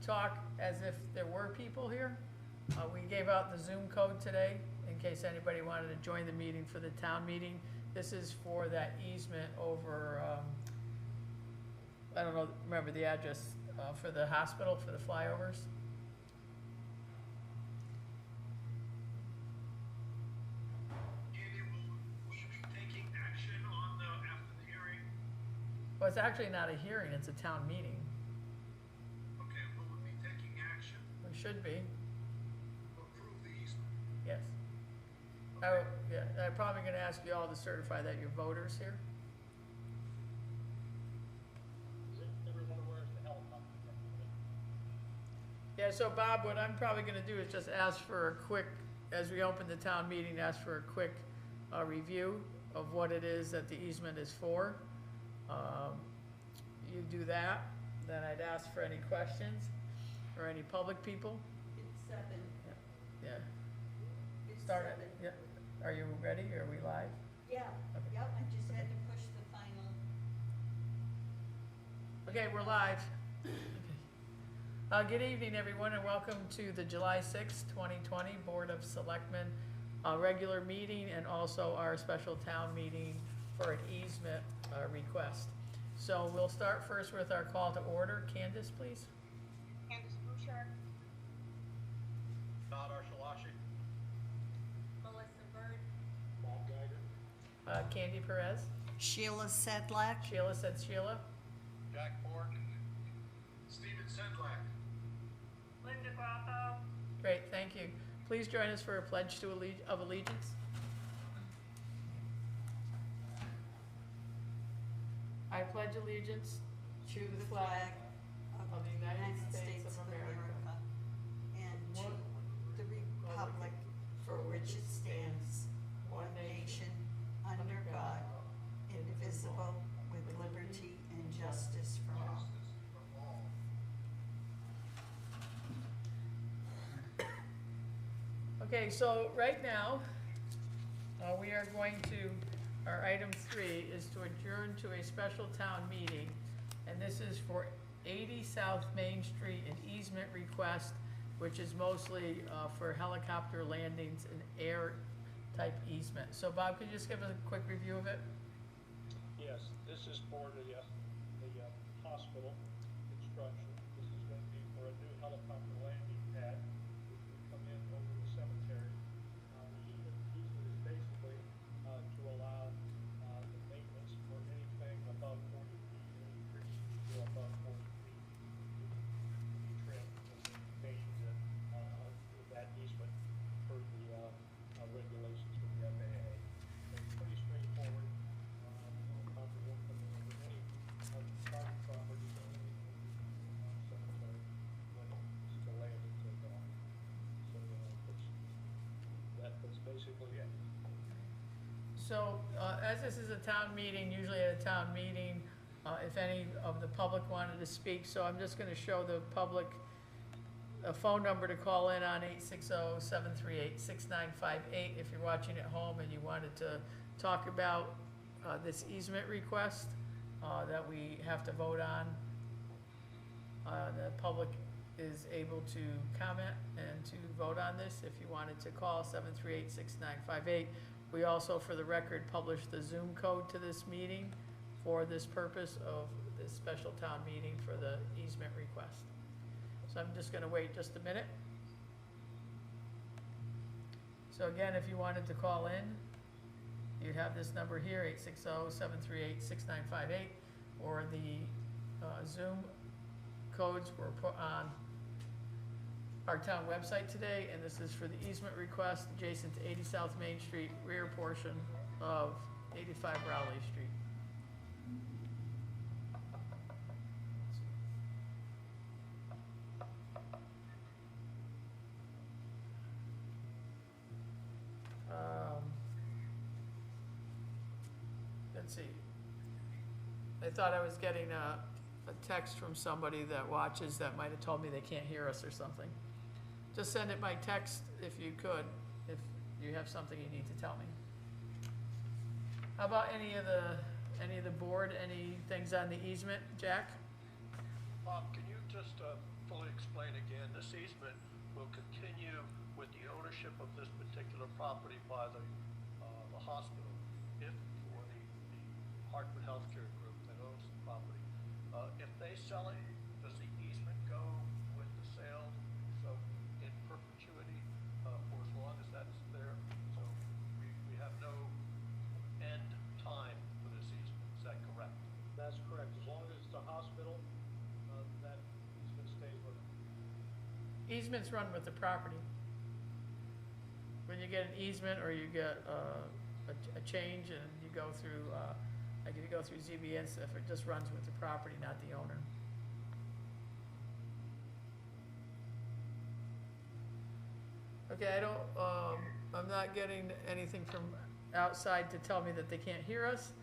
talk as if there were people here. We gave out the Zoom code today in case anybody wanted to join the meeting for the town meeting. This is for that easement over, I don't know, remember the address, for the hospital, for the flyovers. Andy, will we be taking action on after the hearing? Well, it's actually not a hearing, it's a town meeting. Okay, will we be taking action We should be, to approve the easement? yes. Yeah, I'm probably gonna ask you all to certify that you're voters here. Is everyone aware of the helicopter? Yeah, so Bob, what I'm probably gonna do is just ask for a quick, as we open the town meeting, ask for a quick review of what it is that the easement is for. You do that, then I'd ask for any questions or any public people. It's 7. Yeah, It's start 7. it, yeah. Are you ready? Are we live? Yeah, Okay. yep, I just had to push the final. Okay, we're live. Good evening, everyone, and welcome to the July 6th, 2020 Board of Selectmen regular meeting and also our special town meeting for an easement request. So we'll start first with our call to order. Candace, please. Candace Boucher. Todd Archelashi. Melissa Bird. Bob Geiger. Candy Perez. Sheila Sedlak. Sheila said Sheila. Jack Ford. Steven Sedlak. Linda Grappo. Great, thank you. Please join us for a pledge of allegiance. I pledge allegiance to the flag of the United States of America and to the republic for which it stands, one nation, under God, indivisible, with liberty and justice for all. Okay, so right now, we are going to, our item 3 is to adjourn to a special town meeting, and this is for 80 South Main Street, an easement request, which is mostly for helicopter landings and air type easement. So Bob, could you just give us a quick review of it? Yes, this is for the hospital construction. This is going to be for a new helicopter landing pad, which will come in over the cemetery. The easement is basically to allow the maintenance for anything above 40 feet, any trees to go above 40 feet. We trim and maintain that easement per the regulations from the FAA. It's pretty straightforward. No compromise coming over any private property or any cemetery when it's to land and take off. So that's basically it. So, as this is a town meeting, usually at a town meeting, if any of the public wanted to speak, so I'm just gonna show the public a phone number to call in on 860-738-6958 if you're watching at home and you wanted to talk about this easement request that we have to vote on. The public is able to comment and to vote on this if you wanted to call 738-6958. We also, for the record, published the Zoom code to this meeting for this purpose of this special town meeting for the easement request. So I'm just gonna wait just a minute. So again, if you wanted to call in, you'd have this number here, 860-738-6958, or the Zoom codes were put on our town website today, and this is for the easement request adjacent to 80 South Main Street, rear portion of 85 Rowley Street. Let's see. I thought I was getting a text from somebody that watches that might have told me they can't hear us or something. Just send it by text if you could, if you have something you need to tell me. How about any of the things on the easement, Jack? Bob, can you just fully explain this easement will continue with the ownership of this particular property by the hospital. If, or the Hartford Healthcare Group that owns the property, if they sell it, does the easement go with the sale, so in perpetuity, for as long as that's there? So we have no end time for this easement, is that correct? That's correct. As long as it's a hospital, that easement stays with it. Easements run with the property. When you get an easement or you get a change and you go through, like if you go through ZBA and stuff, it just runs with the property, not the owner. Okay, I'm not getting anything from outside to tell me that they can't hear us.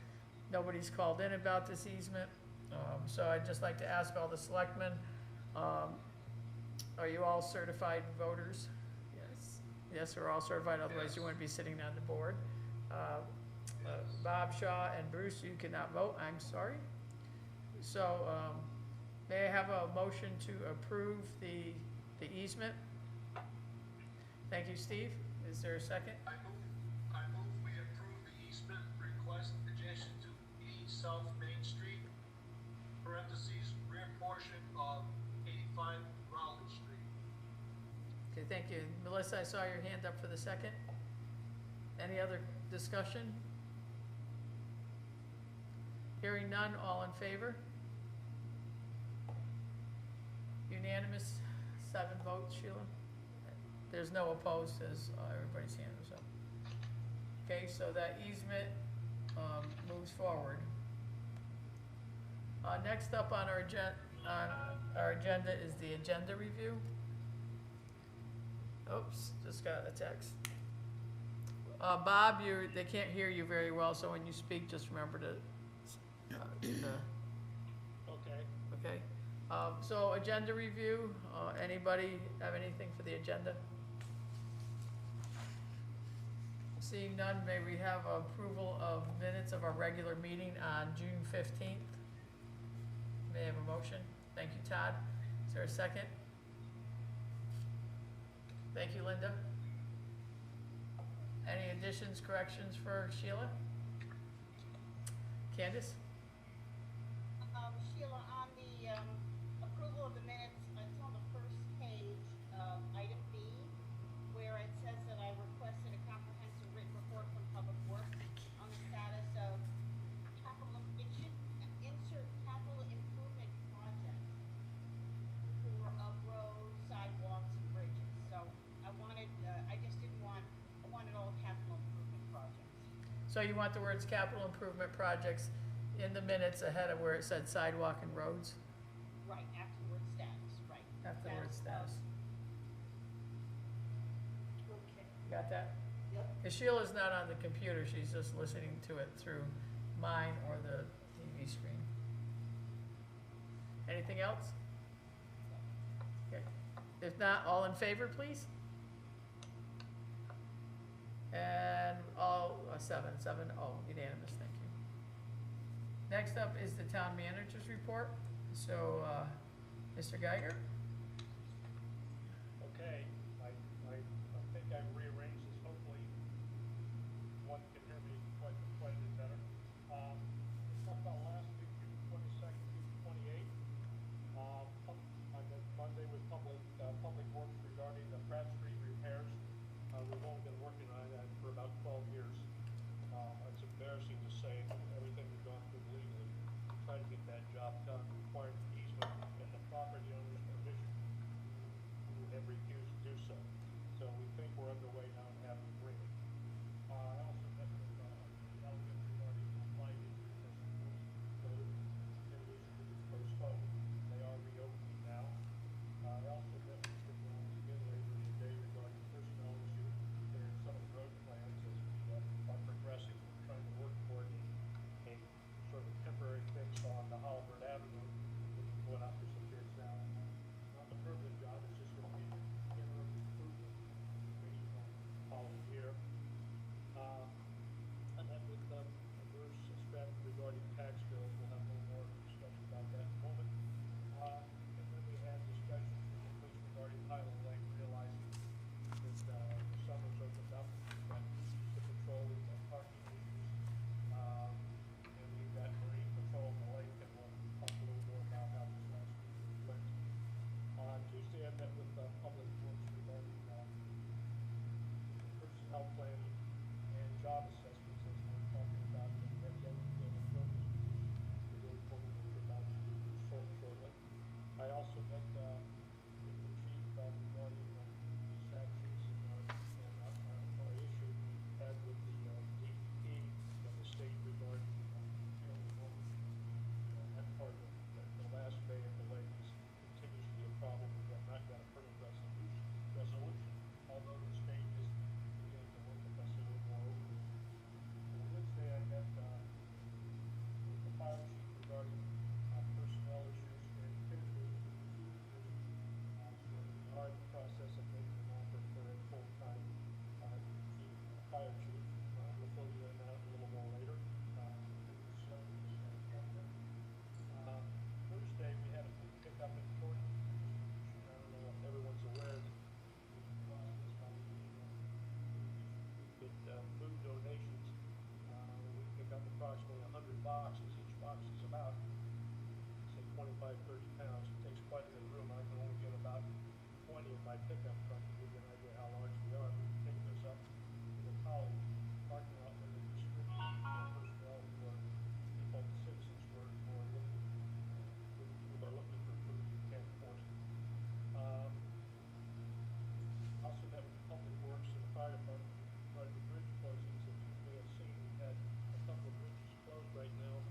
Nobody's called in about this easement. So I'd just like to ask all the selectmen, are you all certified voters? Yes. Yes, we're all certified, otherwise you wouldn't be sitting on the board. Bob, Shaw, and Bruce, you cannot vote, I'm sorry. So, may I have a motion to approve the easement? Thank you, Steve. Is there a second? I move we approve the easement request adjacent to South Main Street, parentheses, rear portion of 85 Rowley Street. Okay, thank you. Melissa, I saw your hand up for the second. Any other discussion? Hearing none, all in favor? Unanimous, 7 votes, Sheila? There's no opposed, as everybody's hand was up. Okay, so that easement moves forward. Next up on our agenda is the agenda review. Oops, just got a text. Bob, they can't hear you very well, so when you speak, just remember to. Okay. Okay. So agenda review. Anybody have anything for the agenda? Seeing none, may we have approval of minutes of our regular meeting on June 15th? May I have a motion? Thank you, Todd. Is there a second? Thank you, Linda. Any additions, corrections for Sheila? Candace? Sheila, on the approval of the minutes, it's on the first page, item B, where it says that I requested a comprehensive written report from Public Works on the status of capital, it should insert capital improvement projects of roads, sidewalks, and bridges. So I wanted all capital improvement projects. So you want the words capital improvement projects in the minutes ahead of where it said sidewalk and roads? Right, after the word status, right. After the word status. Okay. Got that? Yep. Because Sheila's not on the computer, she's just listening to it through mine or the TV screen. Anything else? Okay. If not, all in favor, please? And all, 7-0, unanimous, thank you. Next up is the town manager's report. So, Mr. Geiger? Okay, I think I rearranged this, hopefully one can hear me quite a bit better. Talked about last week, June 22nd, June 28th, on the Monday with Public Works regarding the Pratt Street repairs. We've only been working on that for about 12 years. It's embarrassing to say that everything we've gone through legally to try to get that job done required easement and the property owner's permission, who have refused to do so. So we think we're underway now and have an agreement. I also met with Elgin regarding the lighting, so it was postponed. They are reopening now. I also met with Mr. Jones again later in the day regarding personnel issues. There are some road plans as we are progressing. We're trying to work toward a sort of temporary fix on the Holbert Avenue, which is going out for some bids now. Not the permanent job, it's just going to be interim improvement. Following year. Yesterday I met with Public Works regarding personnel planning and job assessments, as we're talking about that young field of buildings we're really hoping we're about to do shortly. I also met with the chief regarding these actions and our issue we had with the DEP and the state regarding family homes. That part of the last day of the lake continues to be a problem. We have not got a permanent resolution, although the state is beginning to work with us a little more openly. On Wednesday, I met with the fire chief regarding personnel issues and typically so we are in the process of making an offer for a full-time fire chief. We'll fill you in that a little more later. Thursday, we had a food pickup in Thornton. I don't know if everyone's aware that the process by get food donations. We pick up approximately 100 boxes. Each box is about, say, 25, 30 pounds. It takes quite a bit of room. I can only get about 20 in my pickup truck to give you an idea how large we are. We pick this up in the college parking lot where they distribute personnel who are people, citizens who are looking for food and can't afford it. Also met with the Public Works and the fire department regarding the bridge closings that you may have seen. We've had a couple of bridges closed right now.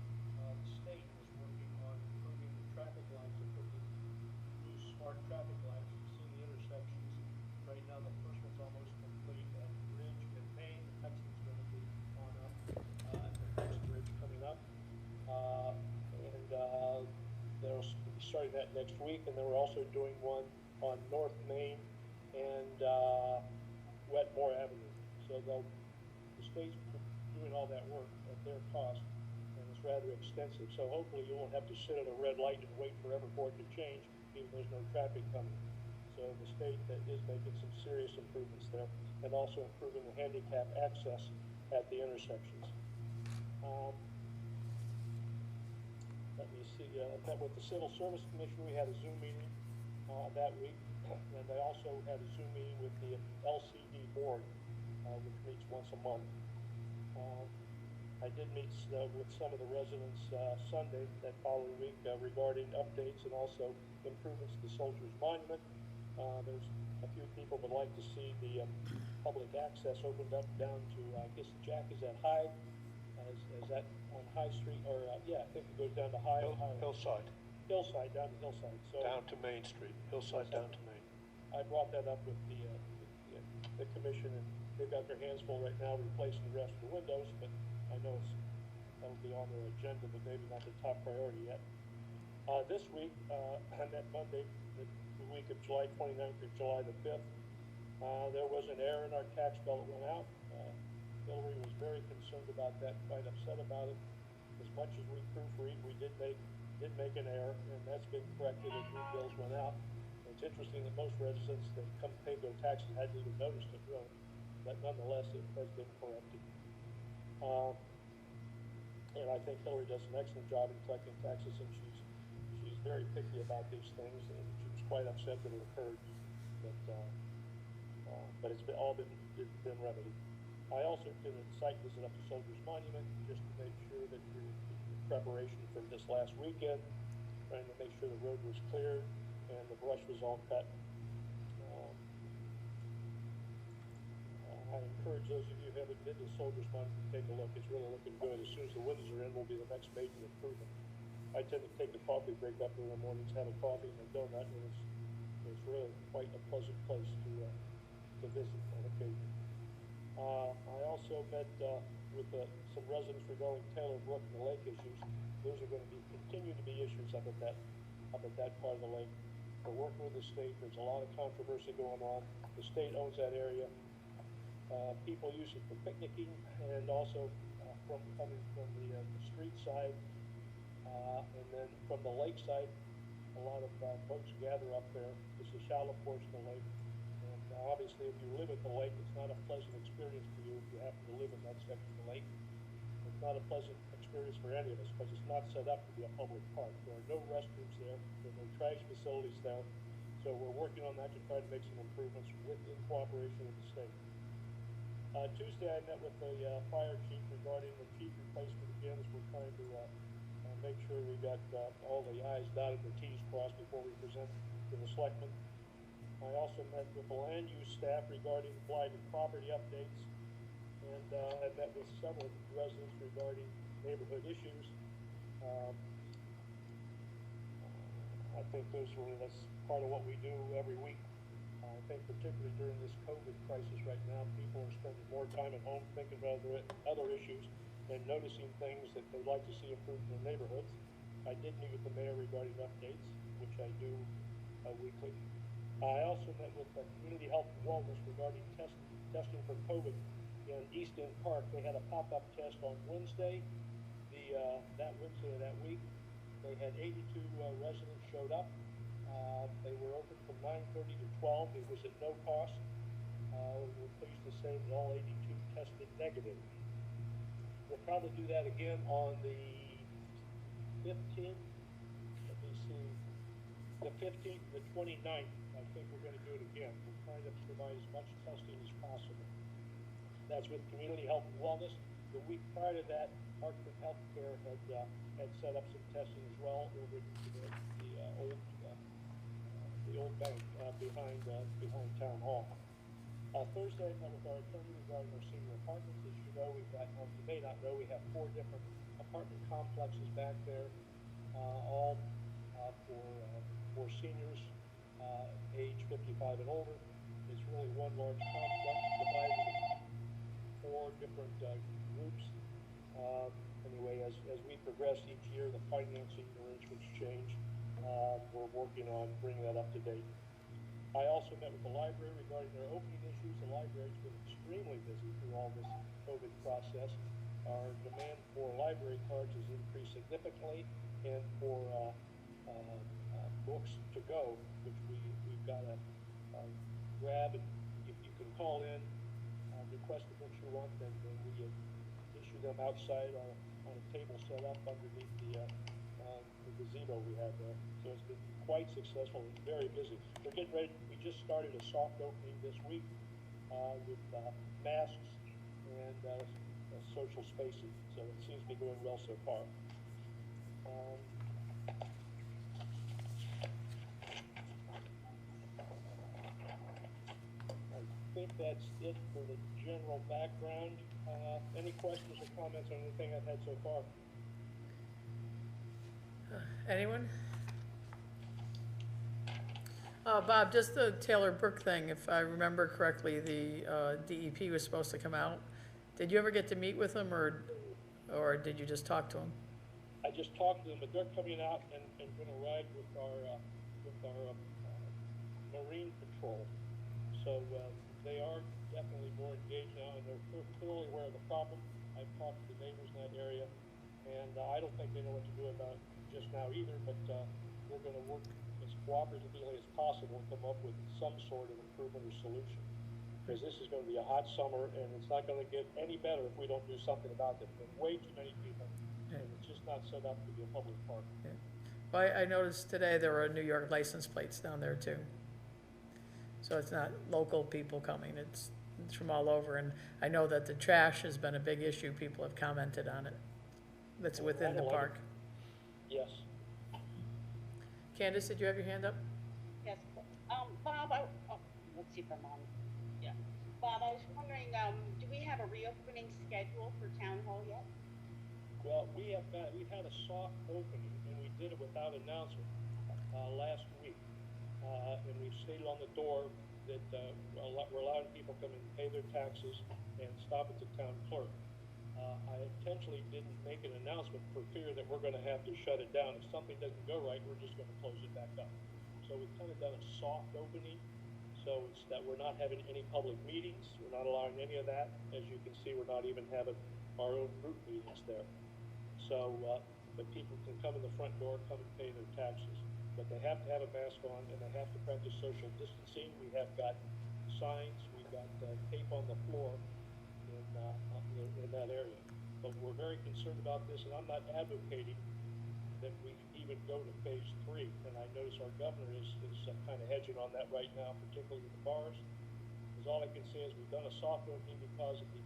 The state is working on improving the traffic lights and putting new smart traffic lights. You've seen the intersections. Right now the first one's almost complete at Bridge and Main. The next one's going to be on up the next bridge coming up. They'll be starting that next week, and then we're also doing one on North Main and Wetmore Avenue. So the state's doing all that work at their cost, and it's rather extensive. So hopefully you won't have to sit at a red light and wait forever for it to change, even though there's no traffic coming. So the state is making some serious improvements there, and also improving the handicap access at the intersections. Let me see, I met with the Civil Service Commission. We had a Zoom meeting that week, and I also had a Zoom meeting with the LCD board, which meets once a month. I did meet with some of the residents Sunday, that following week, regarding updates and also improvements to the Soldiers Monument. There's a few people would like to see the public access opened up down to, I guess, Jack, is that High? Is that on High Street, or, yeah, I think it goes down to High. Hillside. Hillside, down to Hillside. So Down to Main Street. Hillside down to Main. I brought that up with the commission, and they've got their hands full right now replacing the rest of the windows, but I know that'll be on their agenda, but maybe not the top priority yet. This week, on that Monday, the week of July 29th through July the 5th, there was an error in our tax bill that went out. Hillary was very concerned about that, quite upset about it. As much as we proofread, we did make an error, and that's been corrected as new bills went out. It's interesting that most residents that come pay their taxes hadn't even noticed it, really, but nonetheless, it has been corrected. And I think Hillary does an excellent job in collecting taxes, and she's very picky about these things, and she was quite upset that it occurred. But it's all been remedied. I also did a site visit up to Soldiers Monument just to make sure that in preparation for this last weekend, trying to make sure the road was cleared and the brush was all cut. I encourage those of you who haven't been to Soldiers Monument to take a look. It's really looking good. As soon as the windows are in, will be the next major improvement. I tend to take the coffee break up in the mornings, have a coffee and a donut, and it's really quite a pleasant place to visit on occasion. I also met with some residents regarding Taylor Brook and the lake issues. Those are going to continue to be issues up at that part of the lake. We're working with the state. There's a lot of controversy going on. The state owns that area. People use it for picnicking, and also coming from the street side, and then from the lake side, a lot of boats gather up there. It's a shallow portion of the lake. Obviously, if you live at the lake, it's not a pleasant experience for you if you happen to live in that section of the lake. It's not a pleasant experience for any of us because it's not set up to be a public park. There are no restrooms there. There are no trash facilities there. So So we're working on that to try to make some improvements in cooperation with the state. Tuesday, I met with the fire chief regarding the chief replacement again, as we're trying to make sure we got all the i's dotted and the t's crossed before we present to the selectmen. I also met with the land use staff regarding blighted property updates, and I met with several residents regarding neighborhood issues. I think that's part of what we do every week. I think particularly during this COVID crisis right now, people are spending more time at home thinking about other issues and noticing things that they'd like to see improved in their neighborhoods. I did meet with the mayor regarding updates, which I do weekly. I also met with Community Health and Wellness regarding testing for COVID in East End Park. They had a pop-up test on Wednesday. That Wednesday of that week, they had 82 residents showed up. They were open from 9:30 to 12. It was at no cost. We're pleased to say that all 82 tested negative. We'll probably do that again on the 15th. Let me see. The 15th, the 29th. I think we're going to do it again. We're trying to provide as much testing as possible. That's with Community Health and Wellness. The week prior to that, Hartford Healthcare had set up some testing as well over the old bank behind Town Hall. Thursday, I met with our attorney regarding our senior apartments. As you know, you may not know, we have 4 different apartment complexes back there, all for seniors age 55 and older. It's really one large complex divided into 4 different groups. Anyway, as we progress each year, the financing arrangements change. We're working on bringing that up to date. I also met with the library regarding their opening issues. The library's been extremely busy through all this COVID process. Our demand for library cards has increased significantly, and for books to go, which we've got to grab, and if you can call in, request the books you want, then we issue them outside on a table set up underneath the gazebo we have there. So it's been quite successful and very busy. We're getting ready. We just started a soft opening this week with masks and social spacing. So it seems to be going well so far. I think that's it for the general background. Any questions or comments on anything I've had so far? Anyone? Bob, just the Taylor Brook thing, if I remember correctly, the DEP was supposed to come out. Did you ever get to meet with them, or did you just talk to them? I just talked to them, but they're coming out and going to ride with our Marine Patrol. So they are definitely more engaged now, and they're clearly aware of the problem. I've talked to the neighbors in that area, and I don't think they know what to do about it just now either, but we're going to work as cooperatively as possible and come up with some sort of improvement or solution. Because this is going to be a hot summer, and it's not going to get any better if we don't do something about it. There are way too many people, and it's just not set up to be a public park. Yeah. Well, I noticed today there were New York license plates down there too. So it's not local people coming, it's from all over. And I know that the trash has been a big issue. People have commented on it. That's within the park. Yes. Candace, did you have your hand up? Yes, Bob, let's see if I'm on. Yeah. Bob, I was wondering, do we have a reopening schedule for Town Hall yet? Well, we've had a soft opening, and we did it without announcement last week. And we've stated on the door that we're allowing people to come and pay their taxes and stop at the town clerk. I intentionally didn't make an announcement for fear that we're going to have to shut it down. If something doesn't go right, we're just going to close it back up. So we've kind of done a soft opening. So it's that we're not having any public meetings. We're not allowing any of that. As you can see, we're not even having our own group meetings there. So, but people can come in the front door, come and pay their taxes. But they have to have a mask on, and they have to practice social distancing. We have got signs. We've got tape on the floor in that area. But we're very concerned about this, and I'm not advocating that we even go to phase 3. And I notice our governor is kind of hedging on that right now, particularly with the bars. Because all I can say is we've done a soft opening because of the,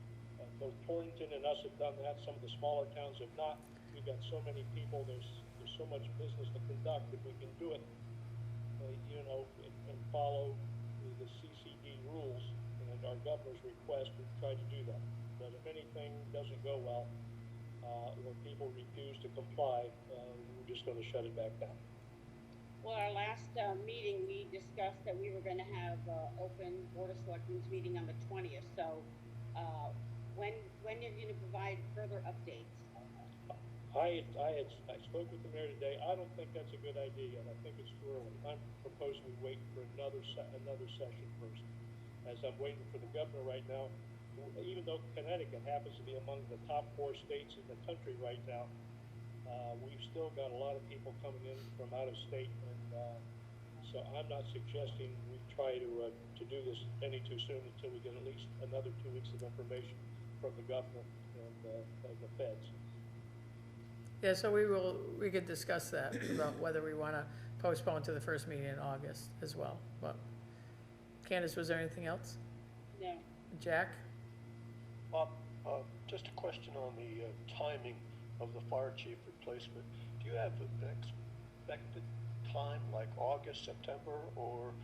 both Torrington and us have done that. Some of the smaller towns have not. We've got so many people. There's so much business to conduct. If we can do it, and follow the CCD rules and our governor's request, we try to do that. But if anything doesn't go well, or people refuse to comply, we're just going to shut it back down. Well, our last meeting, we discussed that we were going to have open Board of Selectmen's meeting on the 20th. So when are you going to provide further updates? I spoke with the mayor today. I don't think that's a good idea yet. I think it's too early. I'm proposing we wait for another session first. As I'm waiting for the governor right now, even though Connecticut happens to be among the top 4 states in the country right now, we've still got a lot of people coming in from out of state, and so I'm not suggesting we try to do this any too soon until we get at least another 2 weeks of information from the governor and the feds. Yeah, so we could discuss that about whether we want to postpone to the first meeting in August as well. But Candace, was there anything else? No. Jack? Just a question on the timing of the fire chief replacement. Do you have an expected time, like August, September, or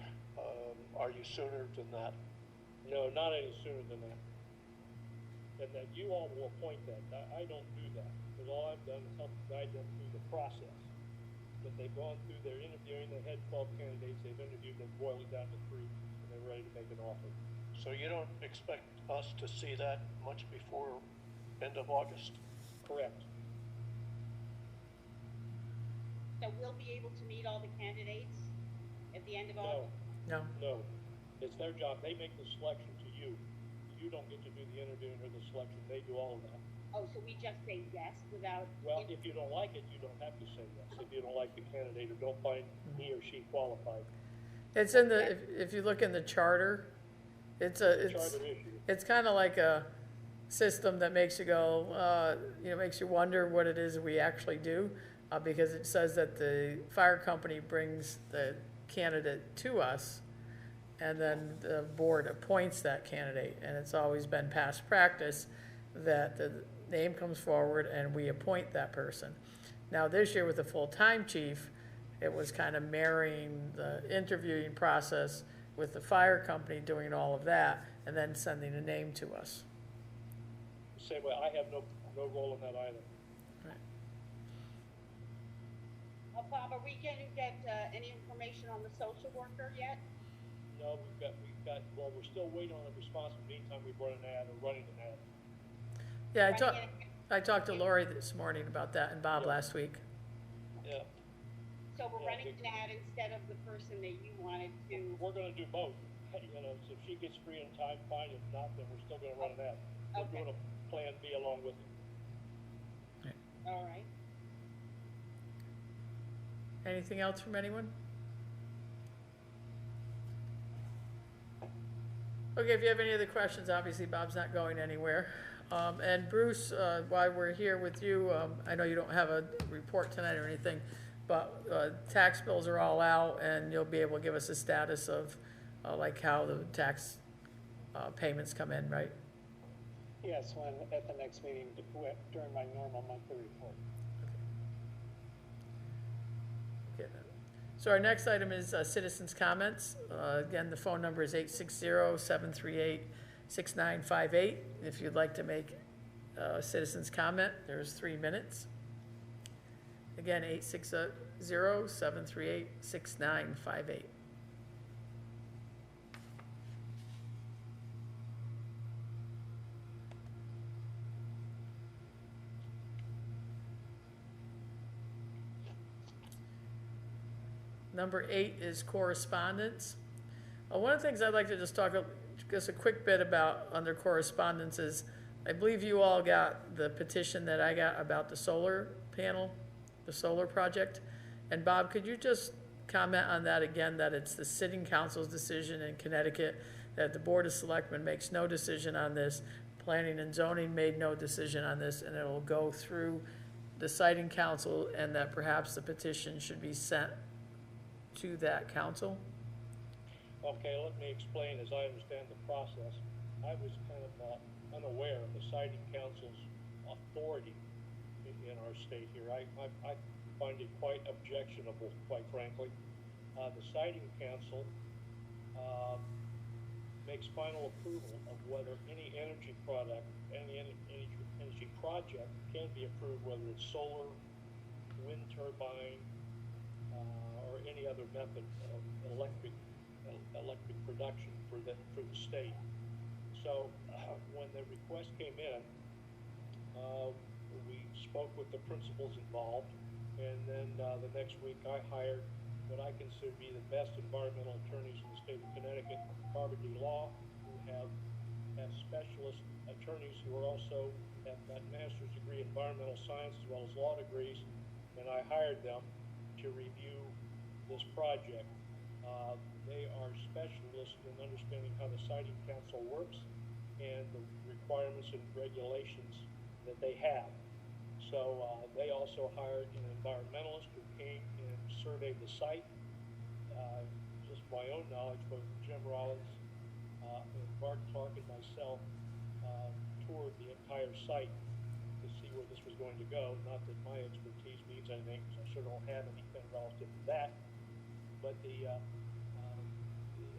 are you sooner than that? No, not any sooner than that. And that you all will appoint that. I don't do that. Because all I've done is help guide them through the process. But they've gone through their interviewing. They had 12 candidates. They've interviewed. They've boiled it down to 3, and they're ready to make an offer. So you don't expect us to see that much before end of August? Correct. So we'll be able to meet all the candidates at the end of August? No. No. It's their job. They make the selection to you. You don't get to do the interviewing or the selection. They do all of that. Oh, so we just say yes without... Well, if you don't like it, you don't have to say yes. If you don't like the candidate or don't find he or she qualified. It's in the, if you look in the charter, Charter issue. it's kind of like a system that makes you go, makes you wonder what it is we actually do, because it says that the fire company brings the candidate to us, and then the board appoints that candidate. And it's always been past practice that the name comes forward and we appoint that person. Now this year with the full-time chief, it was kind of marrying the interviewing process with the fire company doing all of that and then sending a name to us. Same way, I have no role in that either. Bob, are we going to get any information on the social worker yet? No, well, we're still waiting on a response. In the meantime, we've run an ad, or running an ad. Yeah, I talked to Lori this morning about that and Bob last week. Yeah. So we're running an ad instead of the person that you wanted to... We're gonna do both. So if she gets free in time, fine. If not, then we're still gonna run an ad. We're doing a plan B along with it. All right. Anything else from anyone? Okay, if you have any other questions, obviously Bob's not going anywhere. And Bruce, while we're here with you, I know you don't have a report tonight or anything, but tax bills are all out and you'll be able to give us a status of like how the tax payments come in, right? Yes, at the next meeting, during my normal monthly report. Okay. So our next item is citizens' comments. Again, the phone number is 860-738-6958. If you'd like to make a citizen's comment, there's 3 minutes. Again, 860-738-6958. Number 8 is correspondence. One of the things I'd like to just a quick bit about under correspondence is, I believe you all got the petition that I got about the solar panel, the solar project. And Bob, could you just comment on that again, that it's the sitting council's decision in Connecticut, that the Board of Selectmen makes no decision on this, planning and zoning made no decision on this, and it will go through the siting council and that perhaps the petition should be sent to that council? Okay, let me explain as I understand the process. I was kind of unaware of the siting council's authority in our state here. I find it quite objectionable, quite frankly. The siting council makes final approval of whether any energy product, any energy project can be approved, whether it's solar, wind turbine, or any other method of electric production for the state. So when the request came in, we spoke with the principals involved, and then the next week I hired what I consider to be the best environmental attorneys in the state of Connecticut, Carmody Law, who have specialist attorneys who are also have got master's degree in environmental science as well as law degrees, and I hired them to review this project. They are specialists in understanding how the siting council works and the requirements and regulations that they have. So they also hired an environmentalist who came and surveyed the site. Just my own knowledge, both Jim Rollins and Bart Clark and myself toured the entire site to see where this was going to go. Not that my expertise means anything, because I sure don't have anything relative to that. But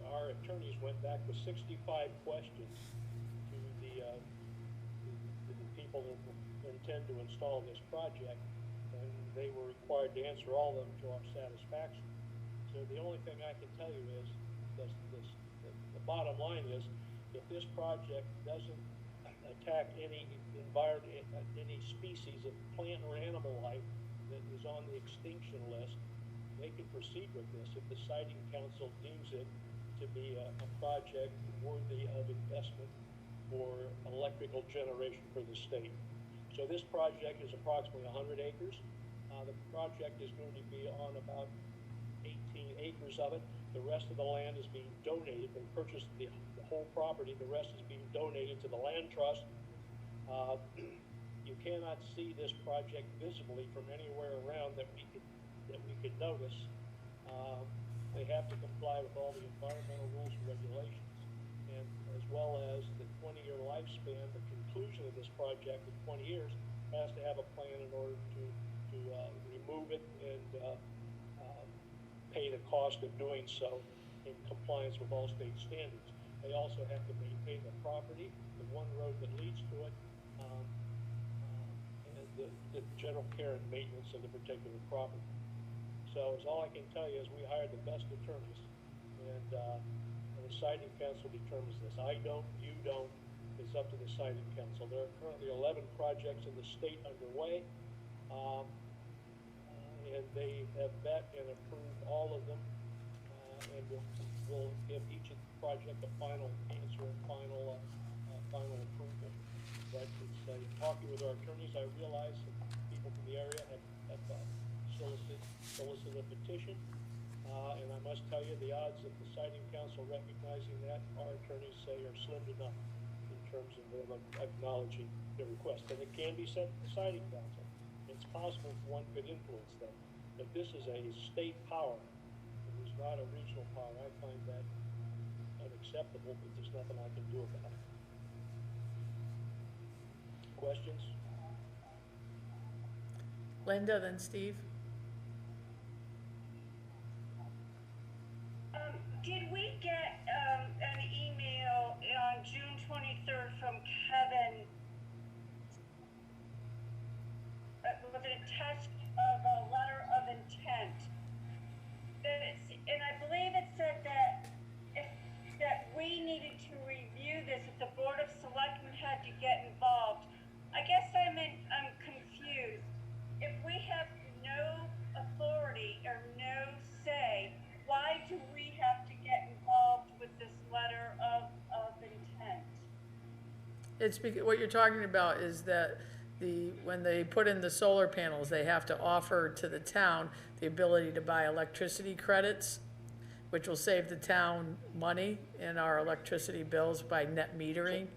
our attorneys went back with 65 questions to the people that intend to install this project, and they were required to answer all of them to our satisfaction. So the only thing I can tell you is the bottom line is, if this project doesn't attack any species of plant or animal life that is on the extinction list, they can proceed with this if the siting council deems it to be a project worthy of investment for electrical generation for the state. So this project is approximately 100 acres. The project is going to be on about 18 acres of it. The rest of the land is being donated. They purchased the whole property. The rest is being donated to the land trust. You cannot see this project visibly from anywhere around that we could notice. They have to comply with all the environmental rules and regulations, and as well as the 20-year lifespan. The conclusion of this project in 20 years has to have a plan in order to remove it and pay the cost of doing so in compliance with all state standards. They also have to maintain the property, the one road that leads to it, and the general care and maintenance of the particular property. So all I can tell you is we hired the best attorneys, and the siting council determines this. I don't, you don't. It's up to the siting council. There are currently 11 projects in the state underway, and they have met and approved all of them, and we'll give each project a final answer and final approval. But it's, in talking with our attorneys, I realize that people from the area have solicit a petition, and I must tell you the odds of the siting council recognizing that, our attorneys say, are slim to none in terms of them acknowledging the request. And it can be sent to the siting council. It's possible one could influence them, but this is a state power. It is not a regional power. I find that unacceptable, but there's nothing I can do about it. Questions? Linda, then Steve. Did we get an email on June 23rd from Kevin with a text of a letter of intent? And I believe it said that that we needed to review this, if the Board of Selectmen had to get involved. I guess I'm confused. If we have no authority or no say, why do we have to get involved with this letter of intent? It's because what you're talking about is that when they put in the solar panels, they have to offer to the town the ability to buy electricity credits, which will save the town money in our electricity bills by net metering.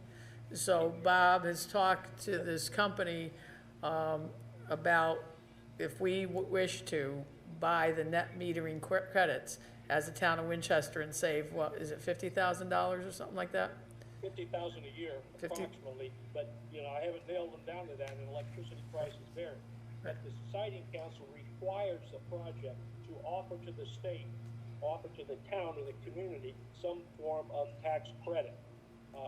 So Bob has talked to this company about if we wish to buy the net metering credits as the town of Winchester and save, what, is it $50,000 or something like that? 50,000 a year 50. approximately, but, you know, I haven't nailed them down to that, and electricity prices vary. But the siting council requires the project to offer to the state, offer to the town or the community some form of tax credit,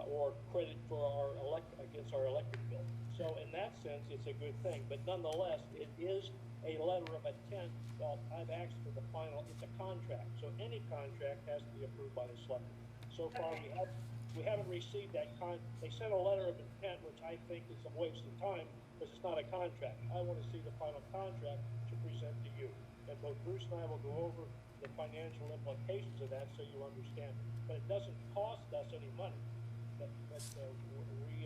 or credit for against our electric bill. So in that sense, it's a good thing, but nonetheless, it is a letter of intent. Well, I've asked for the final, it's a contract, so any contract has to be approved by the selectmen. So far, we haven't received that they sent a letter of intent, which I think is a waste of time, because it's not a contract. I want to see the final contract to present to you. And both Bruce and I will go over the financial implications of that so you understand. But it doesn't cost us any money, but we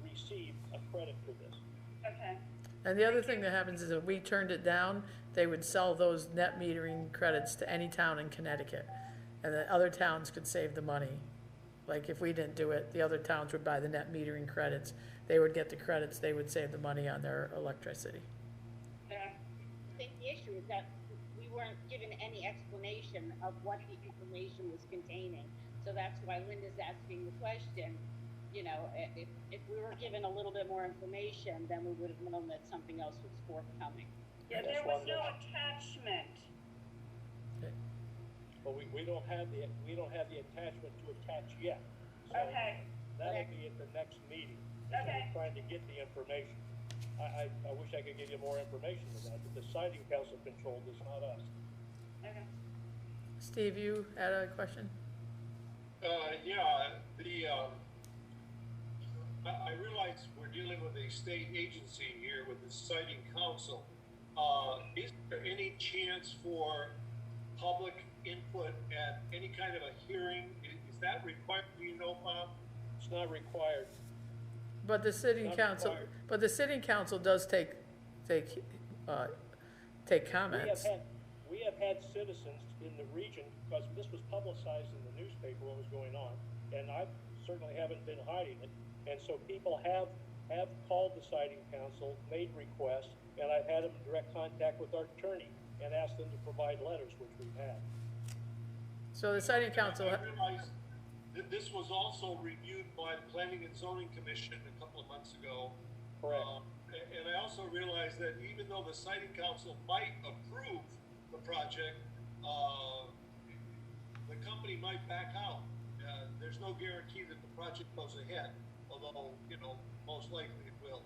receive a credit for this. Okay. And the other thing that happens is if we turned it down, they would sell those net metering credits to any town in Connecticut. And the other towns could save the money. Like if we didn't do it, the other towns would buy the net metering credits. They would get the credits, they would save the money on their electricity. I think the issue is that we weren't given any explanation of what the information was containing. So that's why Linda's asking the question, you know, if we were given a little bit more information, then we would have known that something else was forthcoming. Yeah, there was no attachment. But we don't have the attachment to attach yet. So Okay. that'll be at the next meeting. Okay. We're trying to get the information. I wish I could give you more information than that, but the siting council controlled this, not us. Okay. Steve, you had a question? I realize we're dealing with a state agency here with the siting council. Is there any chance for public input at any kind of a hearing? Is that required? Do you know, Bob? It's not required. But the sitting Not council, required. but the sitting council does take comments. We have had citizens in the region, because this was publicized in the newspaper what was going on, and I certainly haven't been hiding it. And so people have called the siting council, made requests, and I've had them in direct contact with our attorney and asked them to provide letters, which we've had. So the siting council, I realize that this was also reviewed by the Planning and Zoning Commission a couple of months ago. Correct. And I also realize that even though the siting council might approve the project, the company might back out. There's no guarantee that the project goes ahead, although, you know, most likely it will.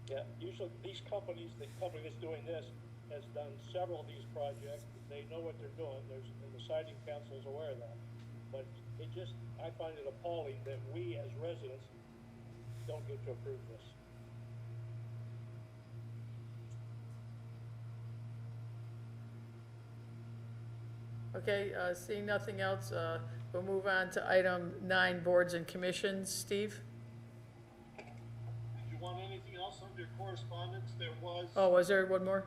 Yeah, usually these companies, the company that's doing this has done several of these projects. They know what they're doing. And the siting council is aware of that. But I find it appalling that we as residents don't get to approve this. okay, seeing nothing else, we'll move on to item 9, boards and commissions. Steve? Did you want anything else under correspondence? There was. Oh, was there one more?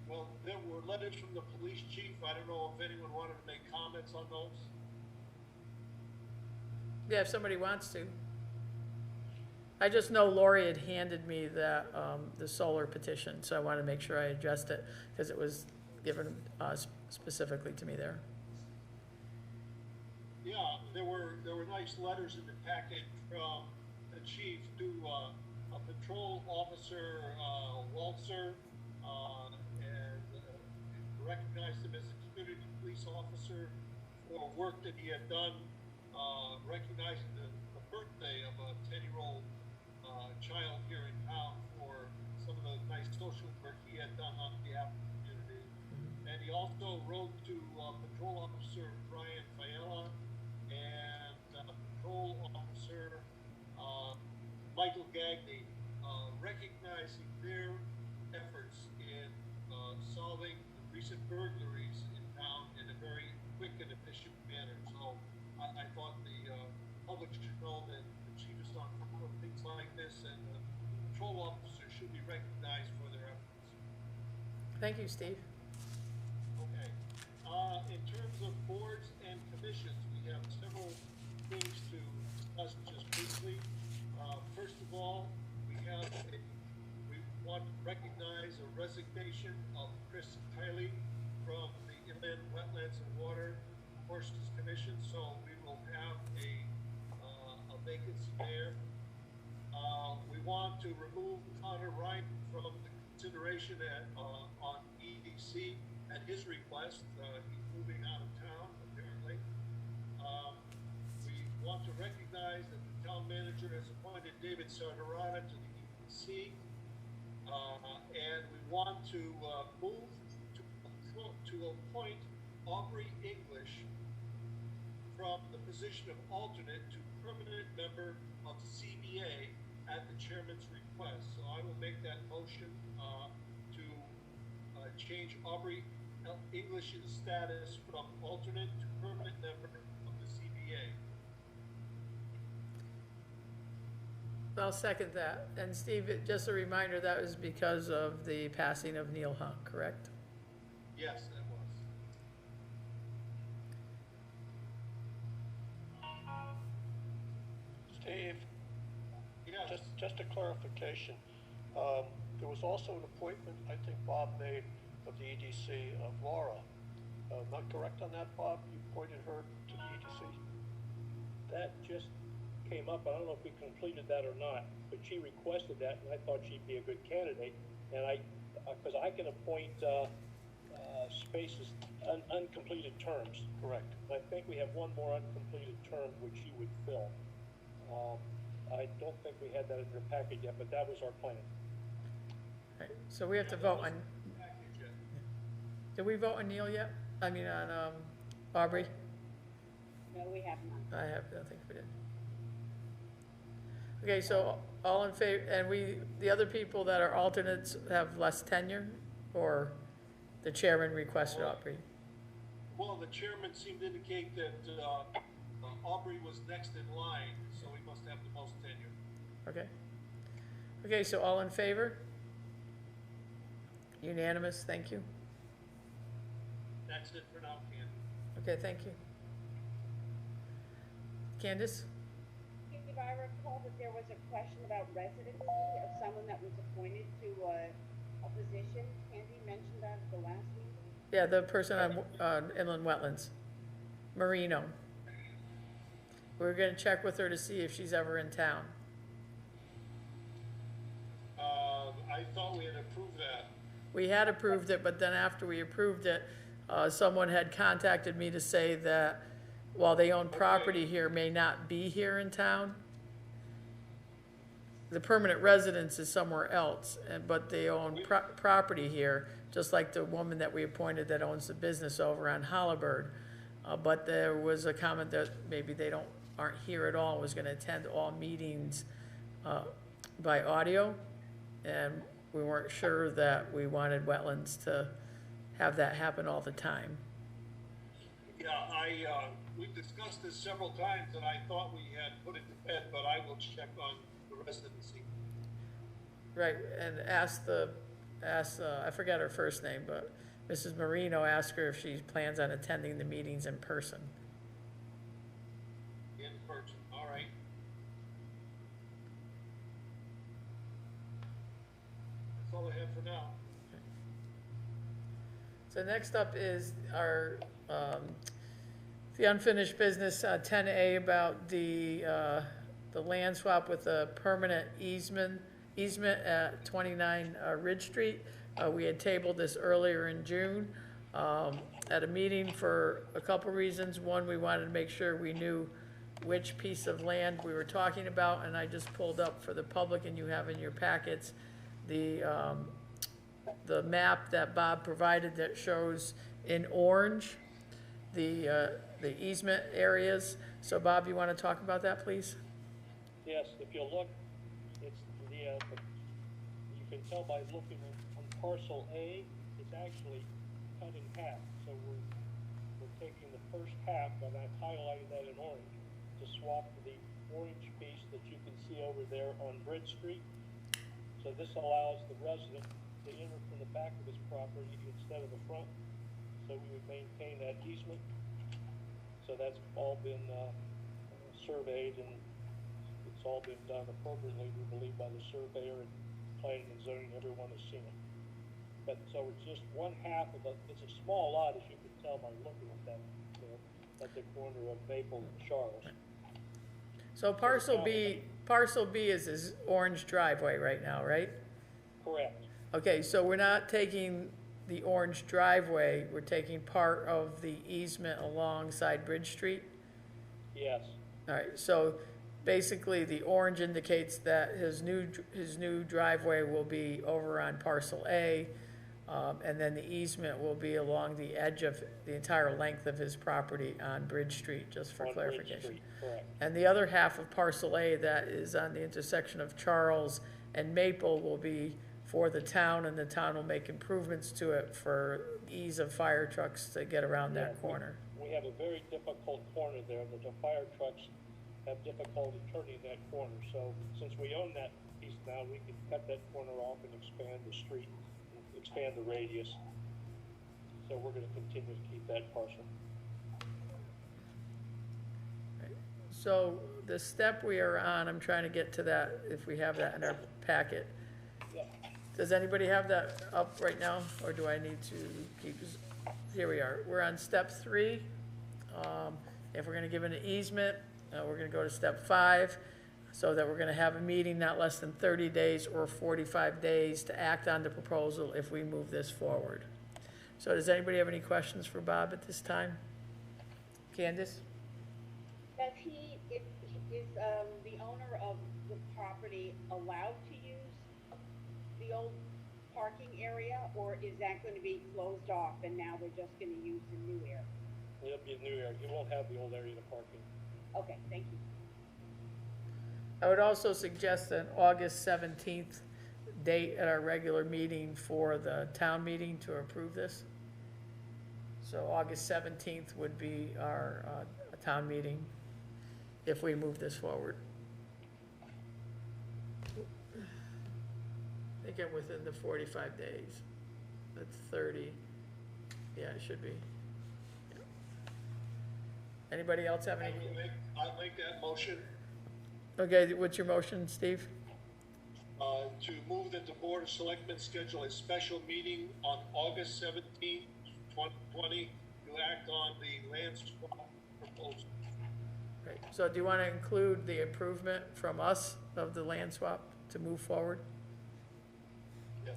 Well, there were letters from the police chief. I don't know if anyone wanted to make comments on those. Yeah, if somebody wants to. I just know Lori had handed me the solar petition, so I wanted to make sure I addressed it, because it was given specifically to me there. Yeah, there were nice letters in the package from the chief to a patrol officer, Waltzer, and recognized him as a community police officer for work that he had done, recognizing the birthday of a 10-year-old child here in town for some of the nice social work he had done on behalf of the community. And he also wrote to Patrol Officer Brian Fiella and Patrol Officer Michael Gagney, recognizing their efforts in solving the recent burglaries in town in a very quick and efficient manner. So I thought the public should know that the chief is on top of things like this, and the patrol officers should be recognized for their efforts. Thank you, Steve. Okay. In terms of boards and commissions, we have several things to discuss just briefly. First of all, we resignation of Chris Kiley from the Inland Wetlands and Water Courses Commission, so we will have a vacancy there. We want to remove Connor Wright from the consideration on EDC at his request. He's moving out of town, apparently. We want to recognize that the town manager has appointed David Sardarata to the EDC. And we want to move to appoint Aubrey English from the position of alternate to permanent member of CBA at the chairman's request. So I will make that motion to change Aubrey English's status from alternate to permanent member of the CBA. I'll second that. And Steve, just a reminder, that was because of the passing of Neil Hunt, correct? Yes, that was. Steve, Yes. just a clarification. There was also an appointment, I think Bob made of the EDC of Laura. Am I correct on that, Bob? You appointed her to the EDC? That just came up, I don't know if we completed that or not, but she requested that, and I thought she'd be a good candidate. And because I can appoint spaces, uncompleted terms. Correct. I think we have one more uncompleted term which she would fill. I don't think we had that in your packet yet, but that was our plan. Right. So we have to vote on, did we vote on Neil yet? I mean, on Aubrey? No, we have not. I don't think we did. Okay, so all in favor, and the other people that are alternates have less tenure, or the chairman requested Aubrey? Well, the chairman seemed to indicate that Aubrey was next in line, so he must have the most tenure. Okay. Okay, so all in favor? Unanimous, thank you. That's it for now, Ken. Okay, thank you. Candace? If I recall that there was a question about residency of someone that was appointed to a position, Candy mentioned that at the last meeting. Yeah, the person on inland wetlands, Marino. We're gonna check with her to see if she's ever in town. I thought we had approved that. We had approved it, but then after we approved it, someone had contacted me to say that while they own property here, may not be here in town. The permanent residence is somewhere else, but they own property here, just like the woman that we appointed that owns the business over on Hollibird. But there was a comment that maybe they aren't here at all, was gonna attend all meetings by audio. And we weren't sure that we wanted wetlands to have that happen all the time. Yeah, we've discussed this several times, and I thought we had put it to bed, but I will check on the residency. Right, and I forgot her first name, but Mrs. Marino asked her if she plans on attending the meetings in person. In person, all right. That's all I have for now. So next up is our, the unfinished business, 10A, about the land swap with a permanent easement at 29 Ridge Street. We had tabled this earlier in June at a meeting for a couple reasons. One, we wanted to make sure we knew which piece of land we were talking about, and I just pulled up for the public, and you have in your packets the map that Bob provided that shows in orange the easement areas. So Bob, you want to talk about that, please? Yes, if you look, it's you can tell by looking on parcel A, it's actually cut in half. So we're taking the first half, and I've highlighted that in orange, to swap the orange piece that you can see over there on Bridge Street. So this allows the resident to enter from the back of his property instead of the front. So we would maintain that easement. So that's all been surveyed, and it's all been done appropriately, we believe, by the surveyor and planning and zoning. Everyone has seen it. but, so it's just one half of the, it's a small lot, as you can tell by looking at that, at the corner of Maple and Charles. So parcel B is his orange driveway right now, right? Correct. Okay, so we're not taking the orange driveway, we're taking part of the easement alongside Bridge Street? Yes. All right, so basically the orange indicates that his new driveway will be over on parcel A, and then the easement will be along the edge of the entire length of his property on Bridge Street, just for On Bridge clarification. Street, correct. And the other half of parcel A that is on the intersection of Charles and Maple will be for the town, and the town will make improvements to it for ease of fire trucks to get around Yeah, that corner. We have a very difficult corner there, that the fire trucks have difficulty turning that corner. So since we own that piece now, we can cut that corner off and expand the street, expand the radius. So we're gonna continue to keep that parcel. So the step we are on, I'm trying to get to that, if we have that in our packet. Yeah. Does anybody have that up right now, or do I need to keep, here we are. We're on step 3. If we're gonna give an easement, we're gonna go to step 5, so that we're gonna have a meeting not less than 30 days or 45 days to act on the proposal if we move this forward. So does anybody have any questions for Bob at this time? Candace? Does is the owner of the property allowed to use the old parking area, or is that gonna be closed off and now they're just gonna use the new area? It'll be a new area. You won't have the old area to parking. Okay, thank you. I would also suggest an August 17th date at our regular meeting for the town meeting to approve this. So August 17th would be our town meeting if we move this forward. I think I'm within the 45 days. That's 30. Yeah, it should be. Yeah. Anybody else have any? I'll make that motion, Okay, what's your motion, Steve? to move that the Board of Selectmen schedule a special meeting on August 17th, 2020, to act on the land swap proposal. Right, so do you want to include the improvement from us of the land swap to move forward? Yes.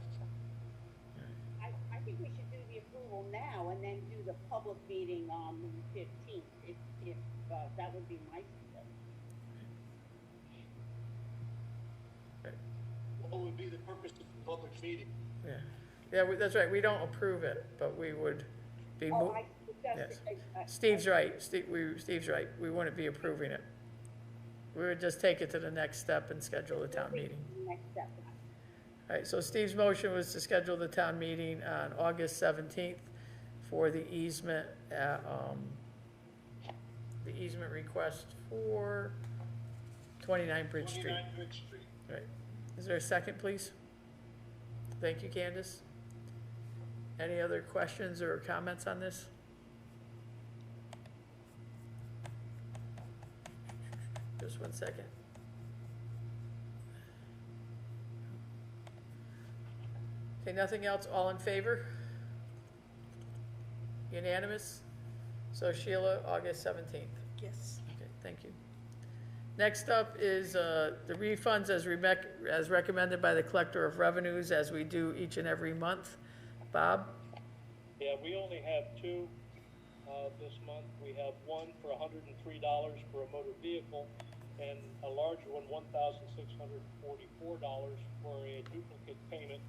I think we should do the approval now and then do the public meeting on the 15th, if that would be my suggestion. What would be the purpose of the public meeting? Yeah, yeah, that's right, we don't approve it, but we would be. Oh, I Yes. suggested. Steve's right, Steve's right, we wouldn't be approving it. We would just take it to the next step and schedule the town meeting. Next step. All right, so Steve's motion was to schedule the town meeting on August 17th for the easement, the easement request for 29 Bridge Street. 29 Bridge Street. Right. Is there a second, please? Thank you, Candace. Any other questions or comments on this? Just 1 second. Okay, nothing else, all in favor? Unanimous? So Sheila, August 17th. Yes. Okay, thank you. Next up is the refunds as recommended by the Collector of Revenues, as we do each and every month. Bob? Yeah, we only have two this month. We have one for $103 for a motor vehicle, and a larger one, $1,644 for a duplicate payment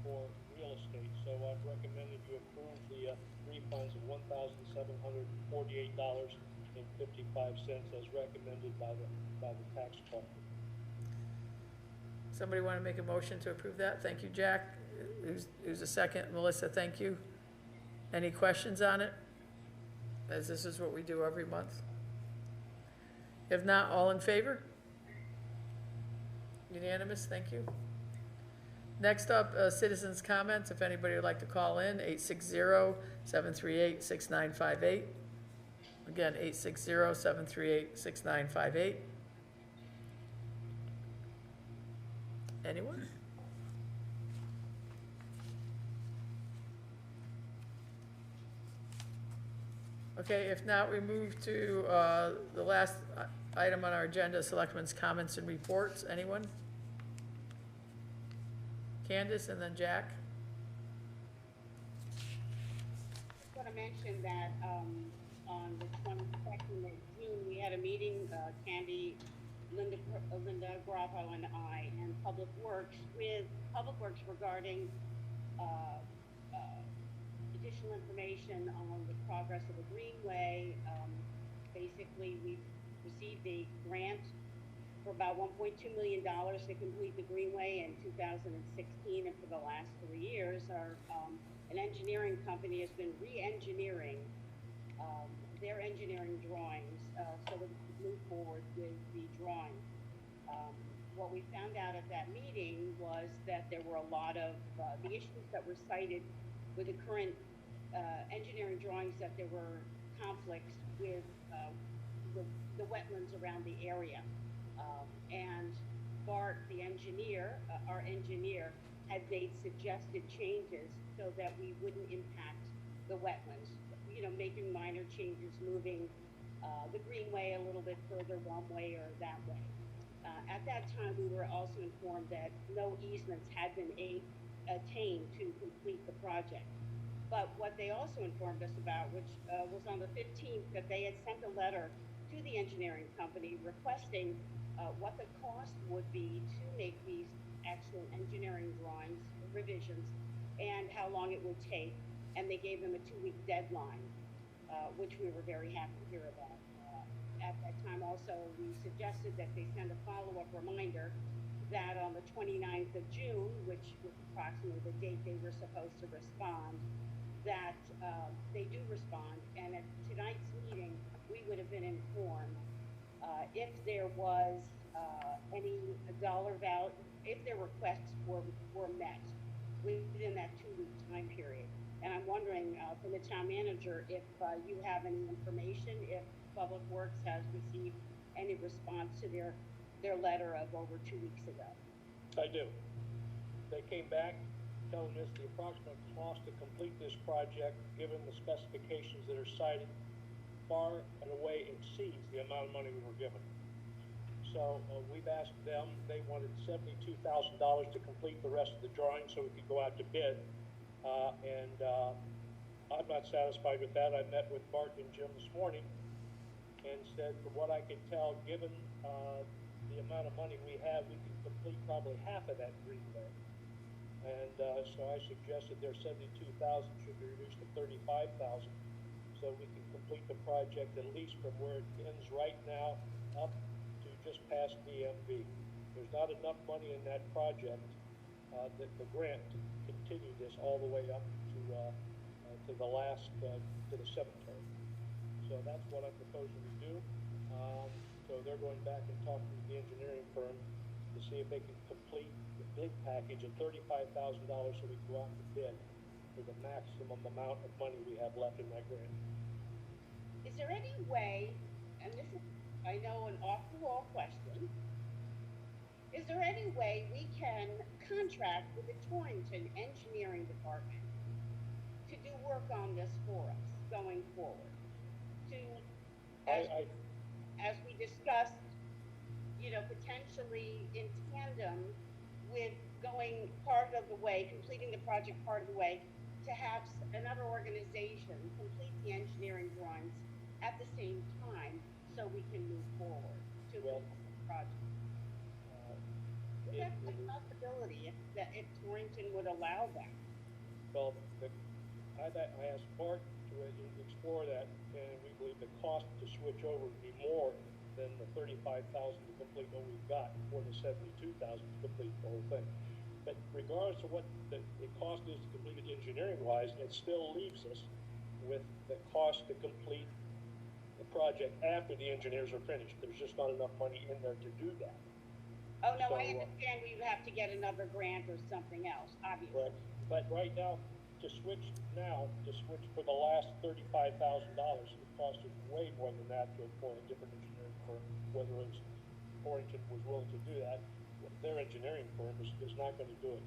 for real estate. So I've recommended you approve the refunds of $1,748.55 as recommended by the tax collector. Somebody want to make a motion to approve that? Thank you, Jack. Who's a second? Melissa, thank you. Any questions on it? As this is what we do every month. If not, all in favor? Unanimous, thank you. Next up, citizens' comments. If anybody would like to call in, 860-738-6958. Again, 860-738-6958. Anyone? Okay, if not, we move to the last item on our agenda, Selectmen's comments and reports. Anyone? Candace and then Jack? I want to mention that on the 22nd of June, we had a meeting, Candy, Linda Grafo and I, and Public Works regarding additional information on the progress of the Greenway. Basically, we received a grant for about $1.2 million to complete the Greenway in 2016, and for the last 3 years, an engineering company has been re-engineering their engineering drawings so that we can move forward with the drawing. What we found out at that meeting was that there were a lot of the issues that were cited with the current engineering drawings, that there were conflicts with the wetlands around the area. And Bart, the engineer, our engineer, had made suggested changes so that we wouldn't impact the wetlands. You know, making minor changes, moving the Greenway a little bit further one way or that way. At that time, we were also informed that no easements had been attained to complete the project. But what they also informed us about, which was on the 15th, that they had sent a letter to the engineering company requesting what the cost would be to make these actual engineering drawings, revisions, and how long it would take. And they gave them a 2-week deadline, which we were very happy to hear about. At that time also, we suggested that they send a follow-up reminder that on the 29th of June, which was approximately the date they were supposed to respond, that they do respond. And at tonight's meeting, we would have been informed if there was any dollar value, if their requests were met within that 2-week time period. And I'm wondering from the town manager if you have any information, if Public Works has received any response to their letter of over 2 weeks ago. I do. They came back telling us the approximate cost to complete this project, given the specifications that are cited, far and away exceeds the amount of money we were given. So we've asked them, they wanted $72,000 to complete the rest of the drawing so we could go out to bid. I'm not satisfied with that. I met with Bart and Jim this morning and said, from what I can tell, given the amount of money we have, we can complete probably half of that Greenway. And so I suggested their $72,000 should be reduced to $35,000 so we can complete the project at least from where it ends right now up to just past DMV. There's not enough money in that project, the grant, to continue this all the way up to the last, to the cemetery. So that's what I'm proposing to do. So they're going back and talking to the engineering firm to see if they can complete the bid package at $35,000 so we can go out and bid for the maximum amount of money we have left in that grant. Is there any way, and this is, I know, an off-the-wall question, is there any way we can contract with the Torrington Engineering Department to do work on this for us going forward? As we discussed, you know, potentially in tandem with going part of the way, completing the project part of the way, to have another organization complete the engineering drawings at the same time so we can move forward to the project. That's a possibility if Torrington would allow that. Well, I asked Bart to explore that, and we believe the cost to switch over would be more than the $35,000 to complete what we've got, or the $72,000 to complete the whole thing. But regardless of what the cost is to complete it engineering-wise, it still leaves us with the cost to complete the project after the engineers are finished. There's just not enough money in there to do that. Oh, no, so, I understand we would have to get another grant or something else, obviously. But right now, to switch for the last $35,000, it costs us way more than that to employ a different engineering firm, whether it's Torrington was willing to do that. Their engineering firm is not going to do it.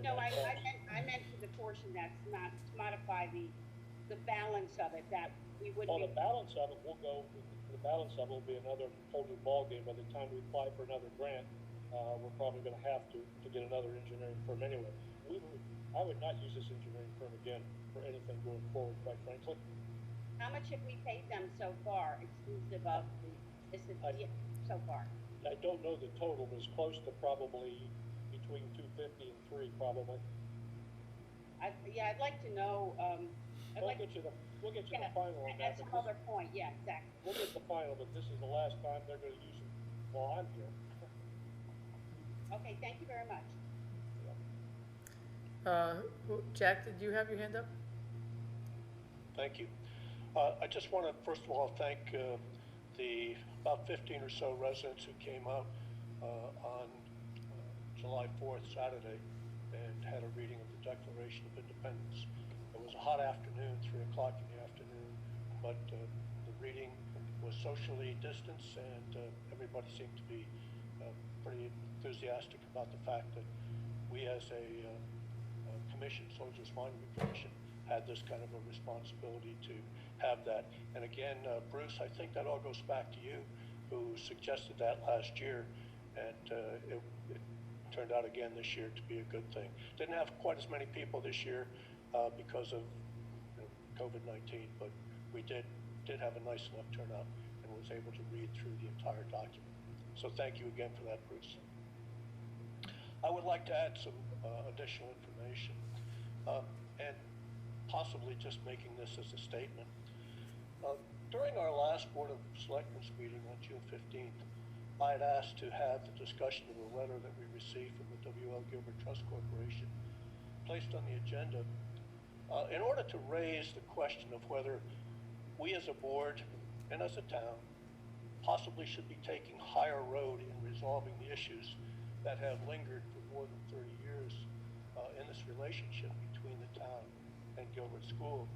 No, I meant for the portion that's not to modify the the balance of it, that we wouldn't Well, be. the balance of it will go, the balance of it will be another whole new ballgame. By the time we apply for another grant, we're probably gonna have to get another engineering firm anyway. I would not use this engineering firm again for anything going forward, quite frankly. How much have we paid them so far, exclusive of so far? I don't know the total, but it's close to probably between 250 and 3, probably. I'd like to know, We'll get you the final on that. at some but other point, yeah, exactly. We'll get the final, but this is the last time they're gonna use it while I'm here. Okay, thank you very much. Jack, did you have your hand up? Thank you. I just want to, first of all, thank the about 15 or so residents who came out on July 4th, Saturday, and had a reading of the Declaration of Independence. It was a hot afternoon, 3 o'clock in the afternoon, but the reading was socially distanced, and everybody seemed to be pretty enthusiastic about the fact that we as a commission, Soldiers Monument Commission, had this kind of a responsibility to have that. And again, Bruce, I think that all goes back to you, who suggested that last year, and it turned out again this year to be a good thing. Didn't have quite as many people this year because of COVID-19, but we did have a nice enough turnout and was able to read through the entire document. So thank you again for that, Bruce. I would like to add some additional information, and possibly just making this as a statement. During our last Board of Selectmen's meeting on June 15th, I had asked to have the discussion of a letter that we received from the W.L. Gilbert Trust Corporation placed on the agenda in order to raise the question of whether we as a board and as a town possibly should be taking higher road in resolving the issues that have lingered for more than 30 years in this relationship between the town and Gilbert School.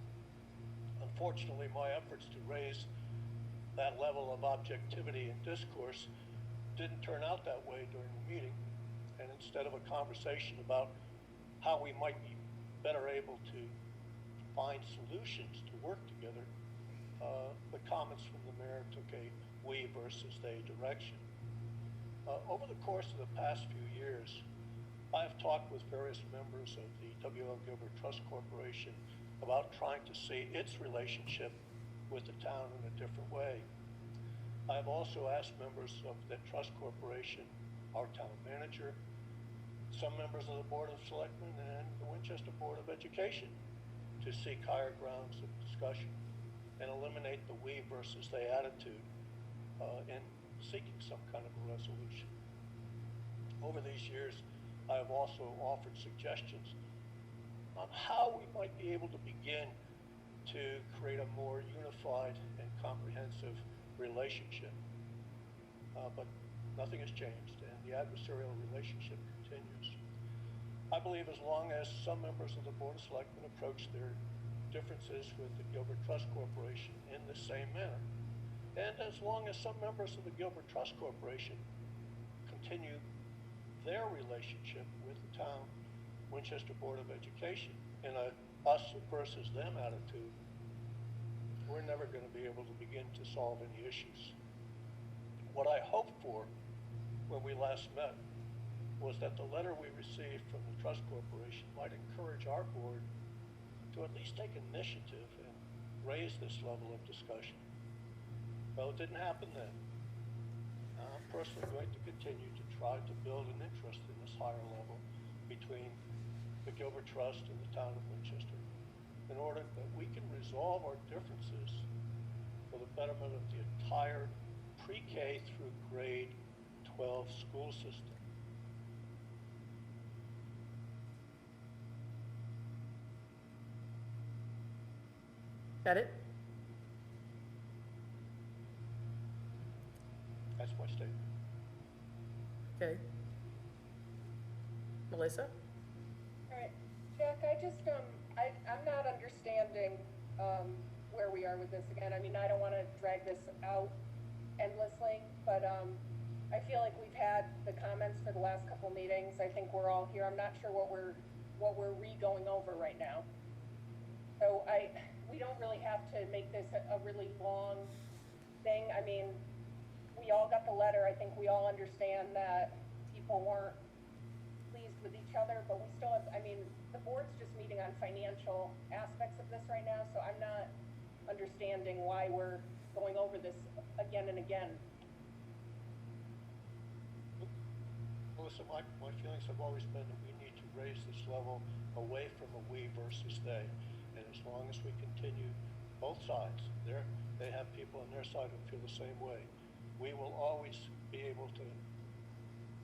Unfortunately, my efforts to raise that level of objectivity and discourse didn't turn out that way during the meeting, and instead of a conversation about how we might be better able to find solutions to work together, the comments from the mayor took a we versus they direction. Over the course of the past few years, I have talked with various members of the W.L. Gilbert Trust Corporation about trying to see its relationship with the town in a different way. I have also asked members of the Trust Corporation, our town manager, some members of the Board of Selectmen, and the Winchester Board of Education to seek higher grounds of discussion and eliminate the we versus they attitude in seeking some kind of a resolution. Over these years, I have also offered suggestions on how we might be able to begin to create a more unified and comprehensive relationship. But nothing has changed, and the adversarial relationship continues. I believe as long as some members of the Board of Selectmen approach their differences with the Gilbert Trust Corporation in the same manner, and as long as some members of the Gilbert Trust Corporation continue their relationship with the town Winchester Board of Education in a us versus them attitude, we're never going to be able to begin to solve any issues. What I hoped for when we last met was that the letter we received from the Trust Corporation might encourage our board to at least take initiative and raise this level of discussion. Well, it didn't happen then. I'm personally going to continue to try to build an interest in this higher level between the Gilbert Trust and the town of Winchester in order that we can resolve our differences for the betterment of the entire pre-K through grade 12 school system. Got it? That's my statement. Okay. Melissa? All right, Jack, I just, I'm not understanding, where we are with this again. I mean, I don't wanna drag this out endlessly, but, I feel like we've had the comments for the last couple meetings. I think we're all here. I'm not sure what we're re-going over right now. So we don't really have to make this a really long thing. I mean, we all got the letter. I think we all understand that people weren't pleased with each other, but we still have, I mean, the board's just meeting on financial aspects of this right now, so I'm not understanding why we're going over this again and again. Melissa, my feelings have always been that we need to raise this level away from a we versus they. And as long as we continue both sides, they have people on their side who feel the same way. We will always be able to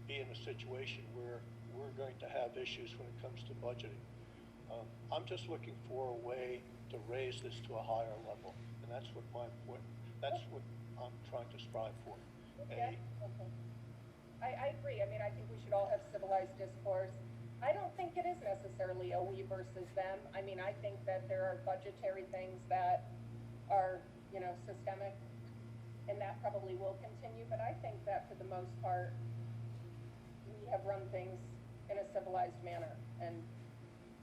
be in a situation where we're going to have issues when it comes to budgeting. I'm just looking for a way to raise this to a higher level, and that's what I'm trying to strive for. Okay. I agree. I mean, I think we should all have civilized discourse. I don't think it is necessarily a we versus them. I mean, I think that there are budgetary things that are, you know, systemic, and that probably will continue, but I think that for the most part, we have run things in a civilized manner, and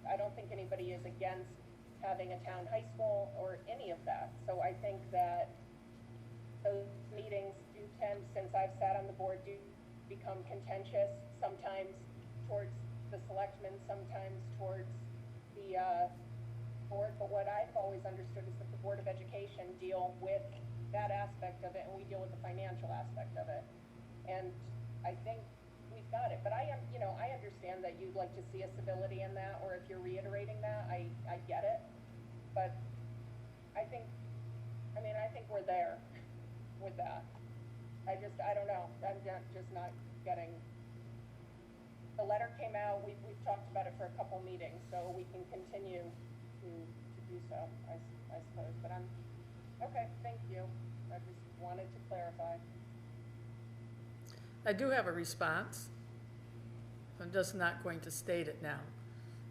I don't think anybody is against having a town high school or any of that. So I think that those meetings do tend, since I've sat on the board, do become contentious, sometimes towards the selectmen, sometimes towards the board. But what I've always understood is that the Board of Education deal with that aspect of it, and we deal with the financial aspect of it. And I think we've got it. But I understand that you'd like to see a civility in that, or if you're reiterating that, I get it. But I think we're there with that. I don't know. I'm just not getting. The letter came out. We've talked about it for a couple meetings, so we can continue to do so, I suppose. But okay. Thank you. I just wanted to clarify. I do have a response. I'm just not going to state it now.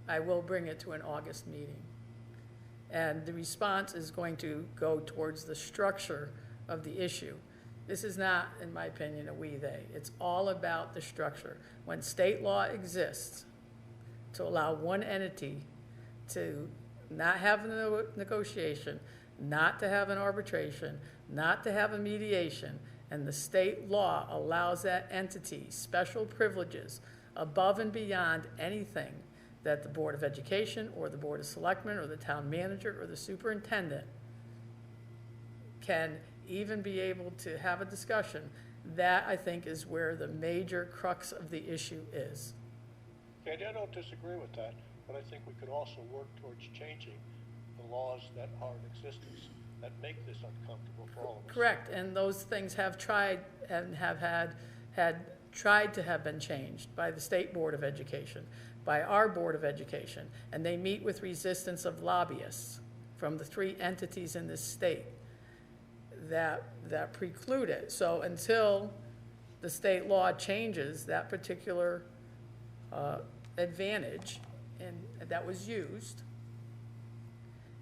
I will bring it to an August meeting. And the response is going to go towards the structure of the issue. This is not, in my opinion, a we-they. It's all about the structure. When state law exists to allow one entity to not have a negotiation, not to have an arbitration, not to have a mediation, and the state law allows that entity special privileges above and beyond anything that the Board of Education or the Board of Selectmen or the town manager or the superintendent can even be able to have a discussion, that I think is where the major crux of the issue is. Okay, I don't disagree with that, but I think we could also work towards changing the laws that are in existence that make this uncomfortable for all of us. Correct, and those things have tried and have had tried to have been changed by the State Board of Education, by our Board of Education, and they meet with resistance of lobbyists from the three entities in this state that preclude it. So until the state law changes that particular advantage and that was used,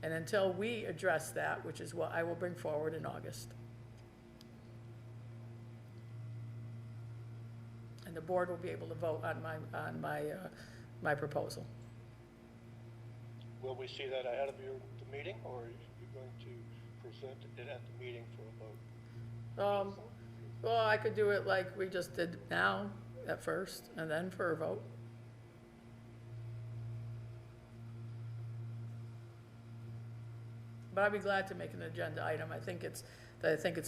and until we address that, which is what I will bring forward in August. And the board will be able to vote on my proposal. Will we see that ahead of the meeting, or are you going to present it at the meeting for a vote? Well, I could do it like we just did now at first, and then for a vote. But I'd be glad to make an agenda item. I think its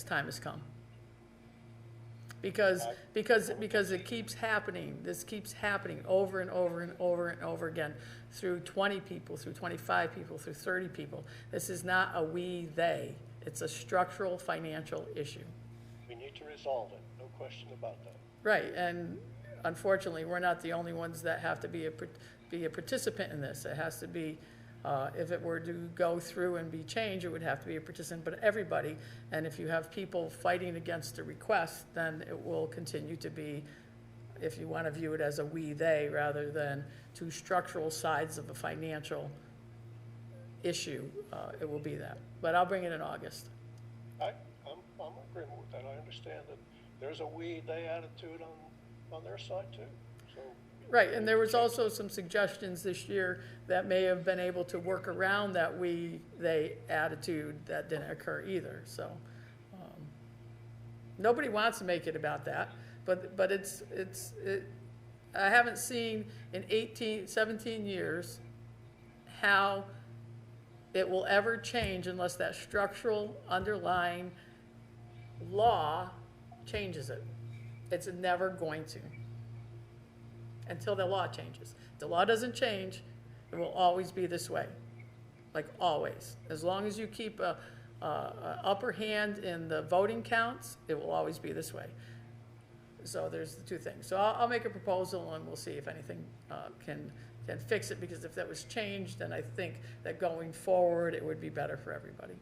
time has come. Because it keeps happening. This keeps happening over and over and over and over again through 20 people, through 25 people, through 30 people. This is not a we, they. It's a structural financial issue. We need to resolve it, no question about that. Right, and unfortunately, we're not the only ones that have to be a participant in this. It has to be, if it were to go through and be changed, it would have to be a participant, but everybody. And if you have people fighting against a request, then it will continue to be, if you want to view it as a we, they, rather than two structural sides of a financial issue, it will be that. But I'll bring it in August. I'm in agreement with that. I understand that there's a we, they attitude on their side too. So, Right, and there was also some suggestions this year that may have been able to work around that they attitude that didn't occur either, so. Nobody wants to make it about that, but I haven't seen in 17 years how it will ever change unless that structural underlying law changes it. It's never going to, until the law changes. If the law doesn't change, it will always be this way, like always. As long as you keep a upper hand in the voting counts, it will always be this way. So there's the two things. So I'll make a proposal and we'll see if anything can fix it, because if that was changed, then I think that going forward, it would be better for everybody.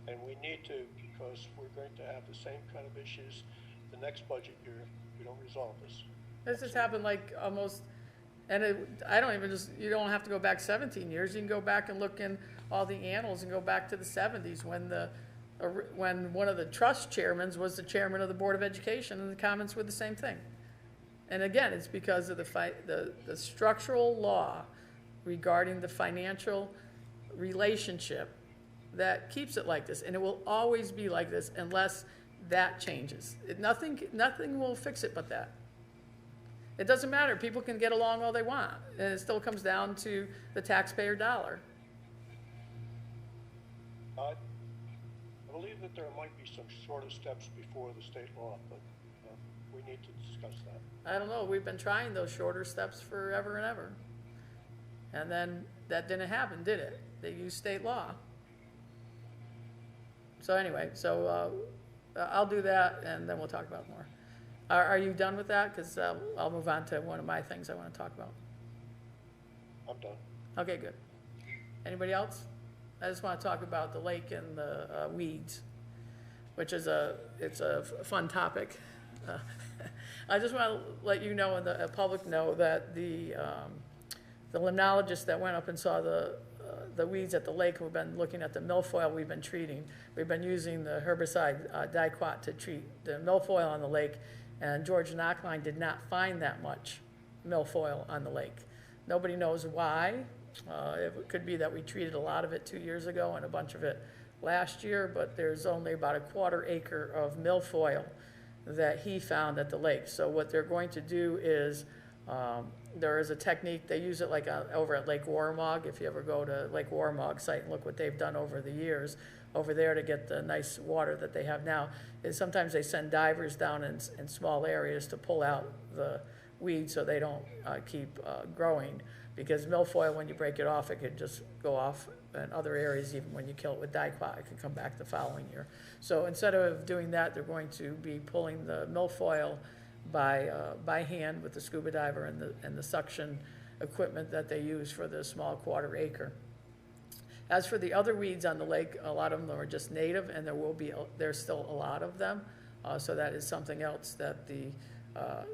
And we need to, because we're going to have the same kind of issues the next budget year if we don't resolve this. This has happened like almost, and you don't have to go back 17 years. You can go back and look in all the annals and go back to the 70s when one of the trust chairmen was the chairman of the Board of Education, and the comments were the same thing. And again, it's because of the structural law regarding the financial relationship that keeps it like this, and it will always be like this unless that changes. Nothing will fix it but that. It doesn't matter. People can get along all they want, and it still comes down to the taxpayer dollar. I believe that there might be some shorter steps before the state law, but we need to discuss that. I don't know. We've been trying those shorter steps forever and ever. And then that didn't happen, did it? They used state law. So anyway, I'll do that, and then we'll talk about it more. Are you done with that? Because I'll move on to one of my things I want to talk about. I'm done. Okay, good. Anybody else? I just want to talk about the lake and the weeds, which is it's a fun topic. I just want to let you know and the public know that the limnologist that went up and saw the weeds at the lake, we've been looking at the milfoil we've been treating. We've been using the herbicide diquat to treat the milfoil on the lake, and George Knockline did not find that much milfoil on the lake. Nobody knows why. It could be that we treated a lot of it 2 years ago and a bunch of it last year, but there's only about a 1/4 acre of milfoil that he found at the lake. So what they're going to do is, there is a technique, they use it like over at Lake Warmog. If you ever go to Lake Warmog site and look what they've done over the years over there to get the nice water that they have now, is sometimes they send divers down in small areas to pull out the weeds so they don't keep growing. Because milfoil, when you break it off, it could just go off in other areas. Even when you kill it with diquat, it could come back the following year. So instead of doing that, they're going to be pulling the milfoil by hand with the scuba diver and the suction equipment that they use for the small 1/4 acre. As for the other weeds on the lake, a lot of them are just native, and there's still a lot of them. So that is something else that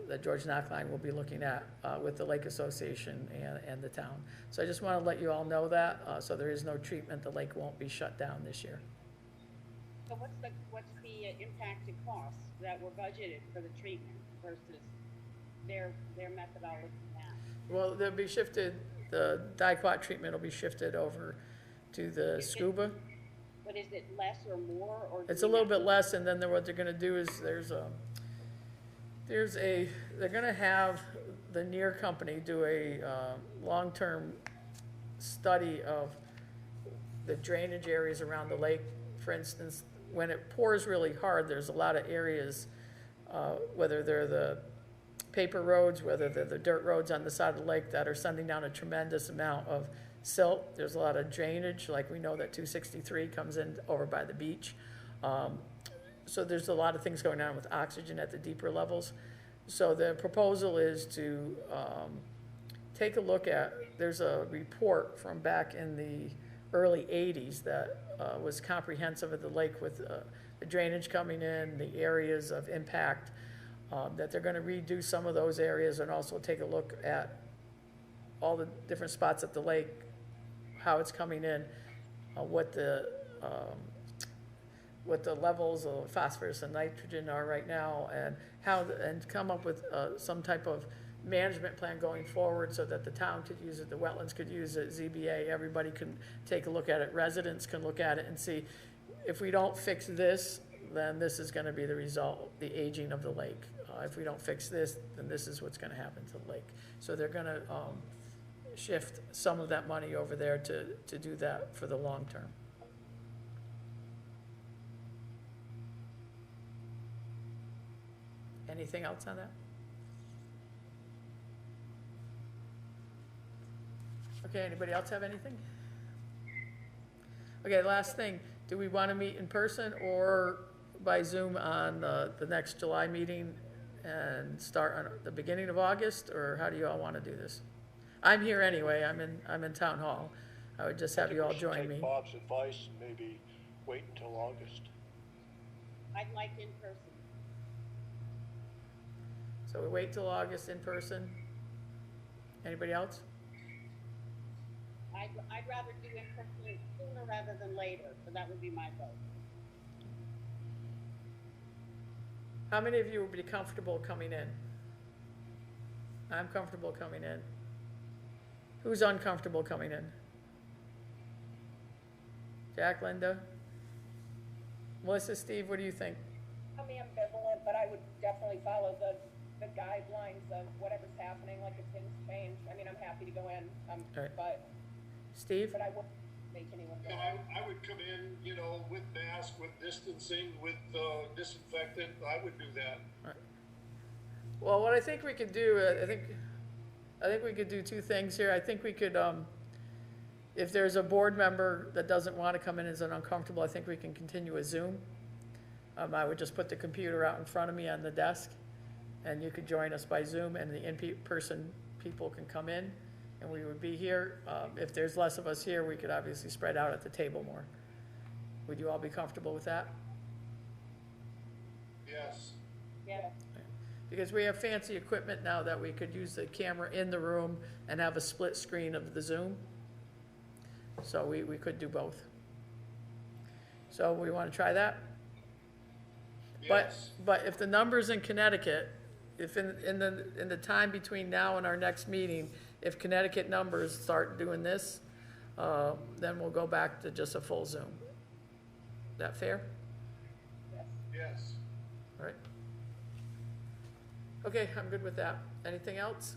that George Knockline will be looking at with the Lake Association and the town. So I just want to let you all know that, so there is no treatment. The lake won't be shut down this year. So what's the impact and costs that were budgeted for the treatment versus their methodology now? Well, they'll be shifted, the diquat treatment will be shifted over to the scuba. But is it less or more, or? It's a little bit less, and then what they're gonna do is they're gonna have the NEAR company do a long-term study of the drainage areas around the lake. For instance, when it pours really hard, there's a lot of areas, whether they're the paper roads, whether they're the dirt roads on the side of the lake, that are sending down a tremendous amount of silt. There's a lot of drainage, like we know that 263 comes in over by the beach. So there's a lot of things going on with oxygen at the deeper levels. So the proposal is to take a look at, there's a report from back in the early 80s that was comprehensive of the lake with the drainage coming in, the areas of impact, that they're going to redo some of those areas and also take a look at all the different spots at the lake, how it's coming in, what the levels of phosphorus and nitrogen are right now, and and come up with some type of management plan going forward so that the town could use it, the wetlands could use it, ZBA, everybody can take a look at it, residents can look at it and see, if we don't fix this, then this is gonna be the result, the aging of the lake. If we don't fix this, then this is what's gonna happen to the lake. So they're gonna, shift some of that money over there to do that for the long term. Anything else on that? Okay, anybody else have anything? Okay, last thing, do we want to meet in person or by Zoom on the next July meeting and start on the beginning of August, or how do you all want to do this? I'm here anyway, I'm in Town Hall. I would just have you all join me. Take Bob's advice and maybe wait until August. I'd like in person. So we wait till August in person. Anybody else? I'd rather do in person sooner rather than later, so that would be my vote. How many of you would be comfortable coming in? I'm comfortable coming in. Who's uncomfortable coming in? Jack, Linda? Melissa, Steve, what do you think? I'm ambivalent, but I would definitely follow the guidelines of whatever's happening, like if things change. I mean, I'm happy to go in, All right. Steve? but I wouldn't make anyone go You know, in. I would come in, you know, with mask, with distancing, with disinfectant. I would do that. Well, what I think we could do, I think we could do two things here. I think we could, if there's a board member that doesn't want to come in and is uncomfortable, I think we can continue with Zoom. I would just put the computer out in front of me on the desk, and you could join us by Zoom, and the in-person people can come in, and we would be here. If there's less of us here, we could obviously spread out at the table more. Would you all be comfortable with that? Yes. Yeah. Because we have fancy equipment now that we could use the camera in the room and have a split screen of the Zoom. So we could do both. So we want to try that? Yes. But if the numbers in Connecticut, if in the time between now and our next meeting, if Connecticut numbers start doing this, then we'll go back to just a full Zoom. Is that fair? Yes. All right. Okay, I'm good with that. Anything else?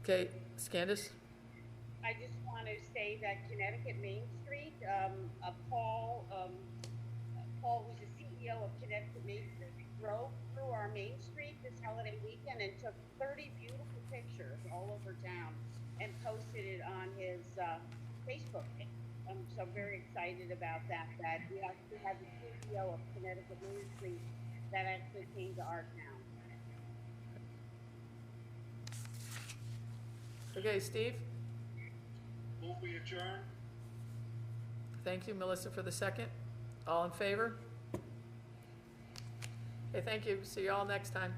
Okay, Candace? I just want to say that Connecticut Main Street, Paul, who's the CEO of Connecticut Main Street, drove through our Main Street this holiday weekend and took 30 beautiful pictures all over town and posted it on his Facebook page. I'm so very excited about that we actually had the CEO of Connecticut Main Street that actually came to our town. Okay, Steve? Move we adjourn? Thank you, Melissa, for the second. All in favor? Okay, thank you. See you all next time.